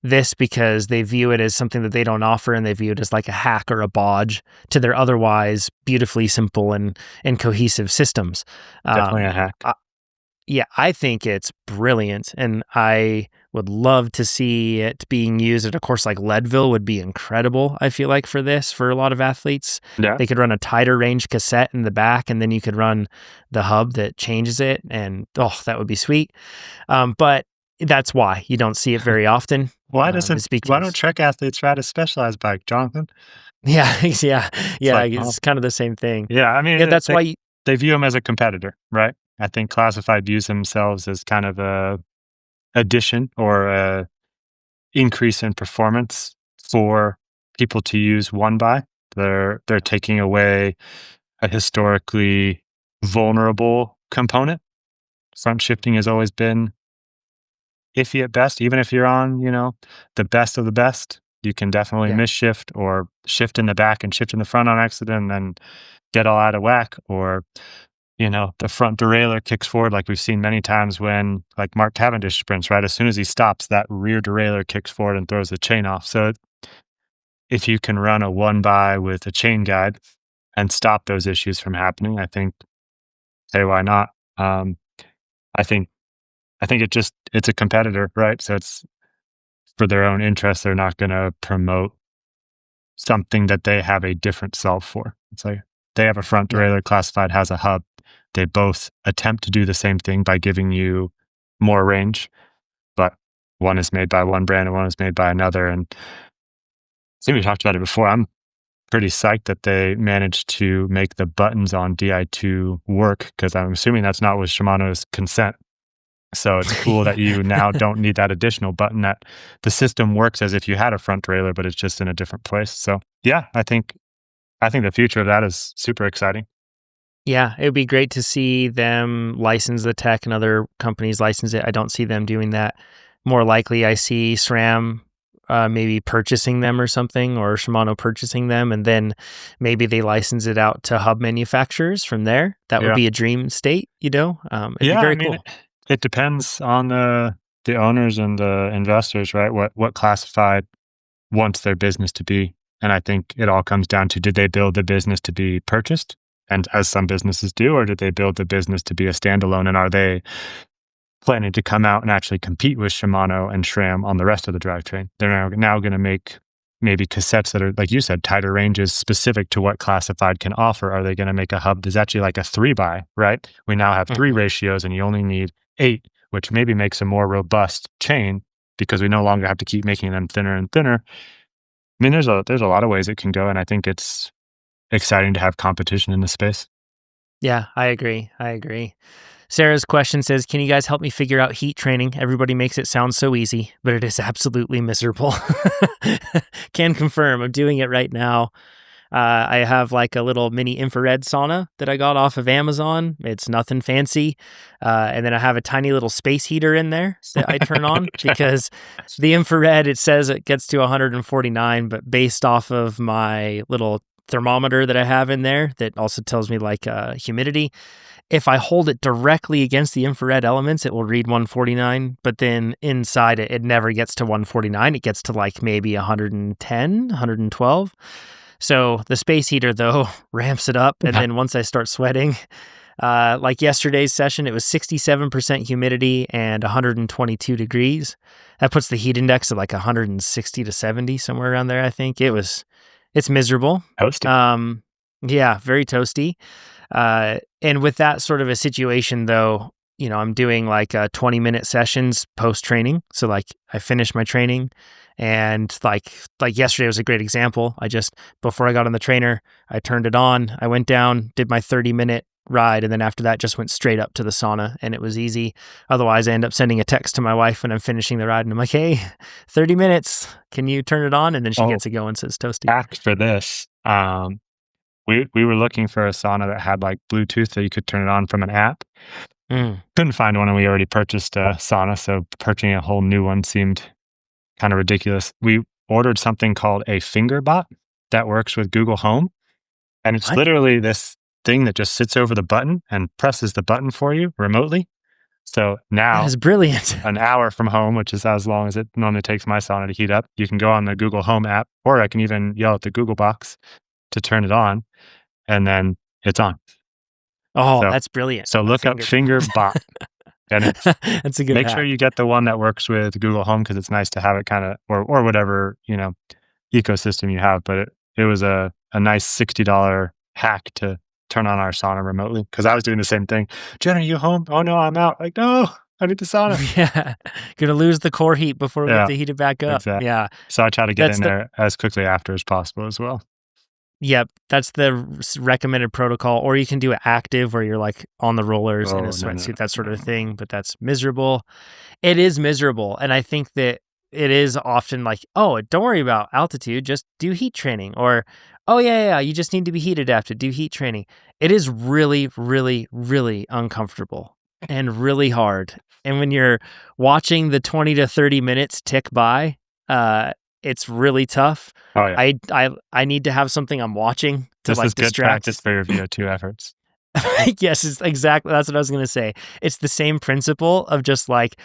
this because they view it as something that they don't offer and they view it as like a hack or a bodge to their otherwise beautifully simple and cohesive systems. Definitely a hack. Yeah, I think it's brilliant, and I would love to see it being used at a course like Leadville would be incredible, I feel like, for this, for a lot of athletes. Yeah. They could run a tighter range cassette in the back, and then you could run the hub that changes it, and that would be sweet. But that's why you don't see it very often. Why It's don't because, Trek athletes ride a Specialized bike, Jonathan? yeah, It's like, it's kind of the same thing. yeah, I Yeah, mean, that's why you, they view them as a competitor, right? I think Classified views themselves as kind of a addition or a increase in performance for people to use one by. They're taking away a historically vulnerable component. Front shifting has always been iffy at best, even if you're on, the best of the best. You can definitely yeah, misshift or shift in the back and shift in the front on accident and then get all out of whack. Or, the front derailleur kicks forward like we've seen many times when like Mark Cavendish sprints, right? As soon as he stops, that rear derailleur kicks forward and throws the chain off. So if you can run a one by with a chain guide and stop those issues from happening, I think, hey, why not? Um, I think it's a competitor, right? So it's for their own interest. They're not going to promote something that they have a different solve for. It's like they have a front yeah. derailleur, Classified has a hub. They both attempt to do the same thing by giving you more range, but one is made by one brand and one is made by another. And I think we talked about it before. I'm pretty psyched that they managed to make the buttons on Di2 work because I'm assuming that's not with Shimano's consent. So it's cool that you now don't need that additional button, that the system works as if you had a front derailleur, but it's just in a different place. So yeah, I think the future of that is super exciting. Yeah, it would be great to see them license the tech and other companies license it. I don't see them doing that. More likely, I see SRAM maybe purchasing them or something, or Shimano purchasing them, and then maybe they license it out to hub manufacturers from there. That would Yeah. be a dream state, It'd be Yeah, I very mean, cool. it depends on the owners and the investors, right? What Classified wants their business to be. And I think it all comes down to, did they build the business to be purchased? And as some businesses do, or did they build the business to be a standalone? And are they planning to come out and actually compete with Shimano and SRAM on the rest of the drivetrain? They're now going to make maybe cassettes that are, like you said, tighter ranges specific to what Classified can offer. Are they going to make a hub that's actually like a 3-by, right? We now have 3 Mhm. ratios and you only need 8, which maybe makes a more robust chain because we no longer have to keep making them thinner and thinner. I mean, there's a lot of ways it can go, and I think it's exciting to have competition in this space. Yeah, I agree. I agree. Sarah's question says, can you guys help me figure out heat training? Everybody makes it sound so easy, but it is absolutely miserable. Can confirm. I'm doing it right now. I have like a little mini infrared sauna that I got off of Amazon. It's nothing fancy. And then I have a tiny little space heater in there that I turn on because the infrared, it says it gets to 149, but based off of my little thermometer that I have in there that also tells me like humidity, if I hold it directly against the infrared elements, it will read 149, but then inside it, it never gets to 149. It gets to like maybe 110, 112. So the space heater, though, ramps it up. And then once I start sweating, like yesterday's session, it was 67% humidity and 122 degrees. That puts the heat index at like 160 to 70, somewhere around there, I think. It's miserable. Toasty. Yeah, very toasty. And with that sort of a situation, though, I'm doing like 20-minute sessions post training. So like I finish my training, and like yesterday was a great example. Before I got on the trainer, I turned it on. I went down, did my 30-minute ride, and then after that just went straight up to the sauna, and it was easy. Otherwise, I end up sending a text to my wife when I'm finishing the ride, and I'm like, "Hey, 30 minutes. Can you turn it on?" And then she Oh, gets it going, says toasty. hack for this. We were looking for a sauna that had like Bluetooth that you could turn it on from an app. Mm, Couldn't find one, and we already purchased a sauna, so purchasing a whole new one seemed kind of ridiculous. We ordered something called a finger bot that works with Google Home, and it's what? literally this thing that just sits over the button and presses the button for you remotely. So That now, is brilliant. an hour from home, which is as long as it normally takes my sauna to heat up, you can go on the Google Home app, or I can even yell at the Google box to turn it on, and then it's on. Oh, So, that's brilliant. so A look up finger finger bot, and it's That's a good make sure hack. you get the one that works with Google Home because it's nice to have it kind of or whatever ecosystem you have. But it was a nice $60 hack to turn on our sauna remotely because I was doing the same thing. Jen, are you home? Oh no, I'm out. Like no, I need the sauna. Yeah. Gonna lose the core heat before we have Yeah, to heat it back up. exactly. Yeah. So I try to get That's in the there as quickly after as possible as well. Yep, that's the recommended protocol, or you can do it active where you're like on the rollers in a Oh no no sweatsuit, that sort no of no. No. thing, but that's miserable. It is miserable, and I think that it is often like, "Oh, don't worry about altitude, just do heat training," or, "Oh, yeah, you just need to be heat adapted, do heat training." It is really, really, really uncomfortable and really hard, and when you're watching the 20 to 30 minutes tick by, uh, it's really tough. Oh yeah, I need to have something I'm watching to, this is like, good practice distract. for your VO2 efforts. Yes, it's exactly that's what I was gonna say. It's the same principle of just, like,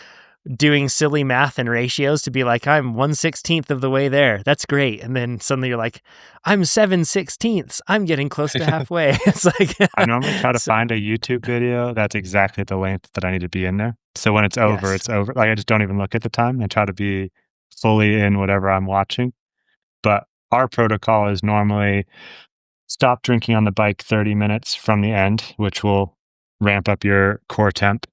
doing silly math and ratios to be like, "I'm 1/16th of the way there. That's great." And then suddenly you're like, "I'm 7/16ths. I'm getting close to halfway." It's like I normally try to so find a YouTube video that's exactly the length that I need to be in there. So when yes. it's over. Like I just don't even look at the time. I try to be fully in whatever I'm watching. But our protocol is normally stop drinking on the bike 30 minutes from the end, which will ramp up your core temp.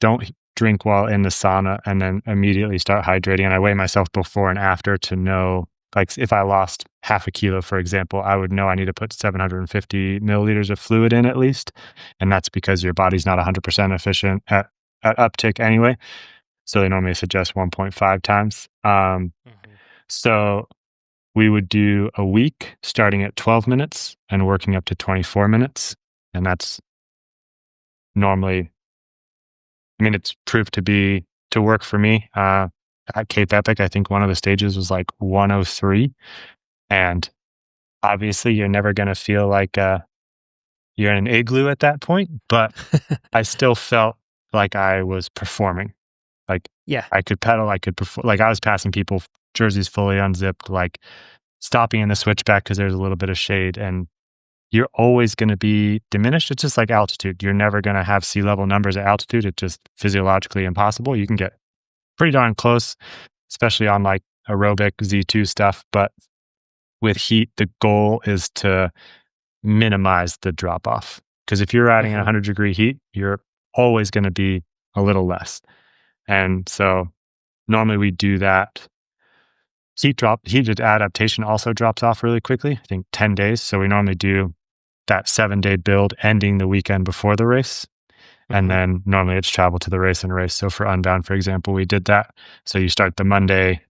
Don't drink while in the sauna and then immediately start hydrating. And I weigh myself before and after to know, like, if I lost half a kilo, for example, I would know I need to put 750 milliliters of fluid in at least. And that's because your body's not 100% efficient at uptick anyway. So they normally suggest 1.5 times. Mhm. So we would do a week starting at 12 minutes and working up to 24 minutes. And that's normally, I mean, it's proved to work for me. At Cape Epic, I think one of the stages was like 103. And obviously, you're never going to feel like you're in an igloo at that point, but I still felt like I was performing. Like Yeah. I could pedal, I could perform, like I was passing people, jerseys fully unzipped, like stopping in the switchback because there's a little bit of shade. And you're always going to be diminished. It's just like altitude. You're never going to have sea level numbers at altitude. It's just physiologically impossible. You can get pretty darn close, especially on like aerobic Z2 stuff. But with heat, the goal is to minimize the drop off. Because if you're riding in Mhm. 100-degree heat, you're always going to be a little less. And so normally we do that. Heat adaptation also drops off really quickly. I think 10 days. So we normally do that 7-day build ending the weekend before the race. And Mhm. then normally it's travel to the race and race. So for Unbound, for example, we did that. So you start the Monday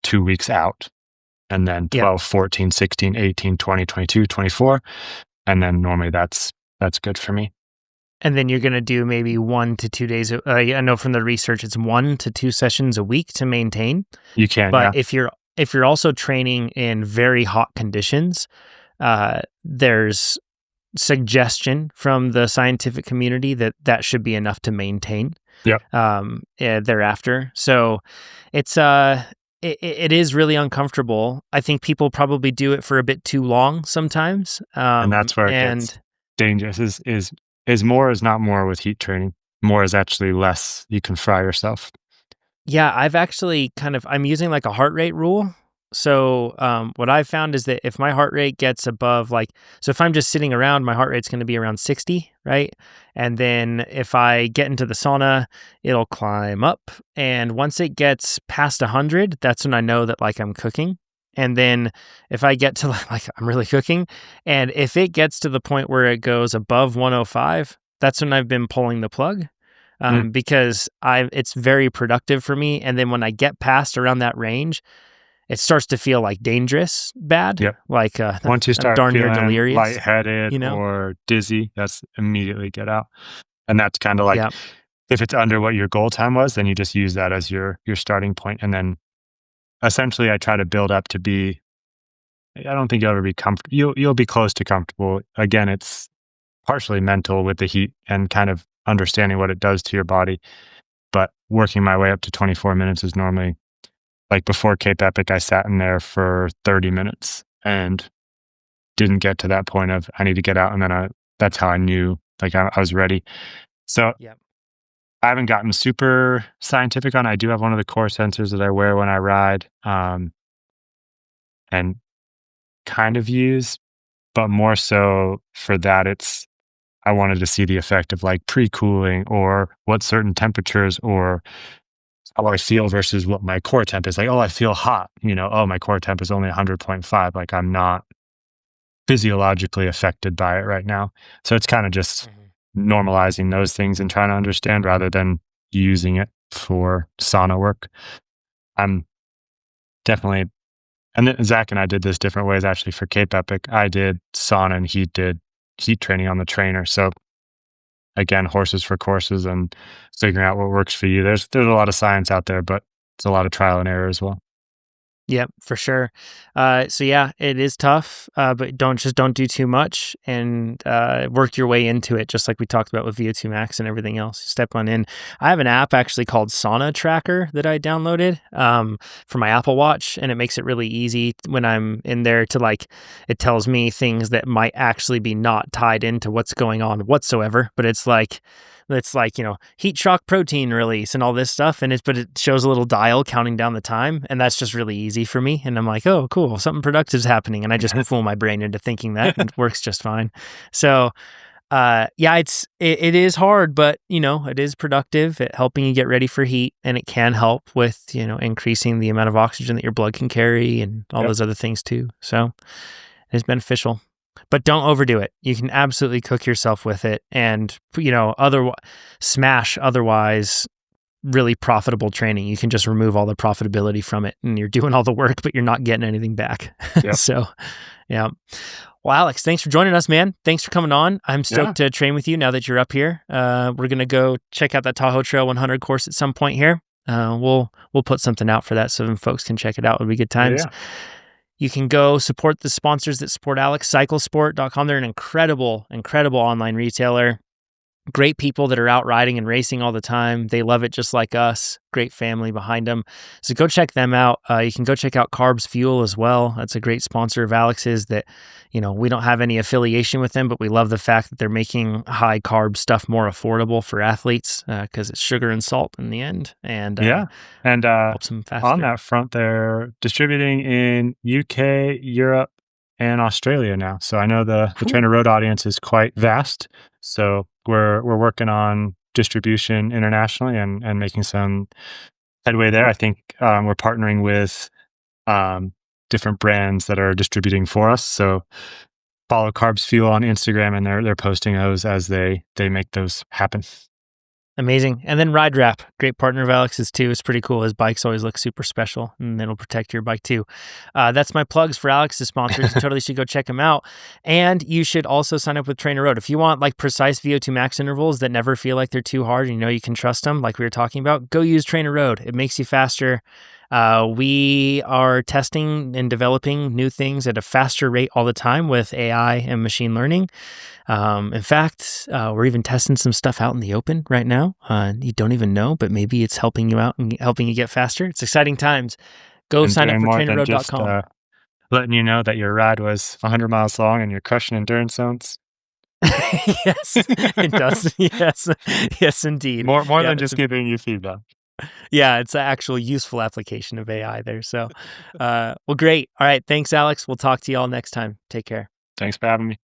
2 weeks out, and then Yep. 12, 14, 16, 18, 20, 22, 24. And then normally that's good for me. And then you're gonna do maybe 1 to 2 days, I know from the research it's 1 to 2 sessions a week to maintain, You can, but yeah. if you're also training in very hot conditions, there's suggestion from the scientific community that that should be enough to maintain Yep. thereafter. So it's it is really uncomfortable. I think people probably do it for a bit too long sometimes. And that's where it gets And dangerous is more is not more with heat training. More is actually less. You can fry yourself. yeah, I've actually I'm using like a heart rate rule. So what I've found is that if my heart rate gets above so if I'm just sitting around, my heart rate's going to be around 60, right? And then if I get into the sauna, it'll climb up. And once it gets past 100, that's when I know that I'm cooking. And then if I get to like I'm really cooking, and if it gets to the point where it goes above 105, that's when I've been pulling the plug. Mm, Because it's very productive for me. And then when I get past around that range, it starts to feel like dangerous bad, yep. like Once you I'm start darn near feeling delirious, lightheaded you know? or dizzy, that's immediately get out. And that's kind of like Yeah. if it's under what your goal time was, then you just use that as your starting point, and then essentially I try to build up to be. I don't think you'll ever be comfortable. You'll be close to comfortable. Again, it's partially mental with the heat and kind of understanding what it does to your body. But working my way up to 24 minutes is normally like before Cape Epic, I sat in there for 30 minutes and didn't get to that point of I need to get out. And then that's how I knew like I was ready. So Yeah. I haven't gotten super scientific on. I do have one of the core sensors that I wear when I ride, and kind of use, but more so for that, I wanted to see the effect of like pre-cooling or what certain temperatures or how I feel versus what my core temp is. Like, oh, I feel hot. Oh, my core temp is only 100.5. Like, I'm not physiologically affected by it right now. So it's kind of just Mhm. normalizing those things and trying to understand rather than using it for sauna work. I'm definitely, and then Zach and I did this different ways actually for Cape Epic. I did sauna and he did heat training on the trainer. So again, horses for courses and figuring out what works for you. There's a lot of science out there, but it's a lot of trial and error as well. Yep, for sure. So yeah, it is tough, but don't do too much and work your way into it, just like we talked about with VO2 Max and everything else. Step on in. I have an app actually called Sauna Tracker that I downloaded for my Apple Watch, and it makes it really easy when I'm in there to like. It tells me things that might actually be not tied into what's going on whatsoever, but it's like heat shock protein release and all this stuff, and but it shows a little dial counting down the time, and that's just really easy for me. And I'm like, oh cool, something productive is happening, and I just fool my brain into thinking that, and it works just fine. So yeah, it is hard, but it is productive at helping you get ready for heat, and it can help with increasing the amount of oxygen that your blood can carry and all Yep. those other things too. So it's beneficial, but don't overdo it. You can absolutely cook yourself with it, and smash otherwise really profitable training. You can just remove all the profitability from it, and you're doing all the work, but you're not getting anything back. Yep. So, yeah. Well, Alex, thanks for joining us, man. Thanks for coming on. I'm Yeah. stoked to train with you now that you're up here. We're gonna go check out that Tahoe Trail 100 course at some point here. We'll put something out for that so folks can check it out. It'll be good Yeah. times. Yeah. You can go support the sponsors that support Alex, cyclesport.com. They're an incredible, incredible online retailer. Great people that are out riding and racing all the time. They love it just like us. Great family behind them. So go check them out. You can go check out Carbs Fuel as well. That's a great sponsor of Alex's that, we don't have any affiliation with them, but we love the fact that they're making high carb stuff more affordable for athletes because it's sugar and salt in the end and Yeah. And helps them on faster. that front, they're distributing in UK, Europe, and Australia now. So I know the Cool. TrainerRoad audience is quite vast. So we're working on distribution internationally and making some headway there. I think we're partnering with um, different brands that are distributing for us. So follow Carbs Fuel on Instagram, and they're posting those as they make those happen. Amazing. And then Ride Wrap, great partner of Alex's too. It's pretty cool. His bikes always look super special, and it'll protect your bike too. That's my plugs for Alex's sponsors. You totally should go check them out. And you should also sign up with TrainerRoad. If you want like precise VO2 max intervals that never feel like they're too hard, and you can trust them, like we were talking about, go use TrainerRoad. It makes you faster. We are testing and developing new things at a faster rate all the time with AI and machine learning. In fact, we're even testing some stuff out in the open right now. You don't even know, but maybe it's helping you out and helping you get faster. It's exciting times. Go And sign up doing for more than just trainerroad.com. letting you know that your ride was 100 miles long and you're crushing endurance zones. Yes, it does. Yes, yes, indeed. More Yeah, than just giving you feedback. yeah, it's an actual useful application of AI there. So, well, great. All right. Thanks, Alex. We'll talk to you all next time. Take care. Thanks for having me.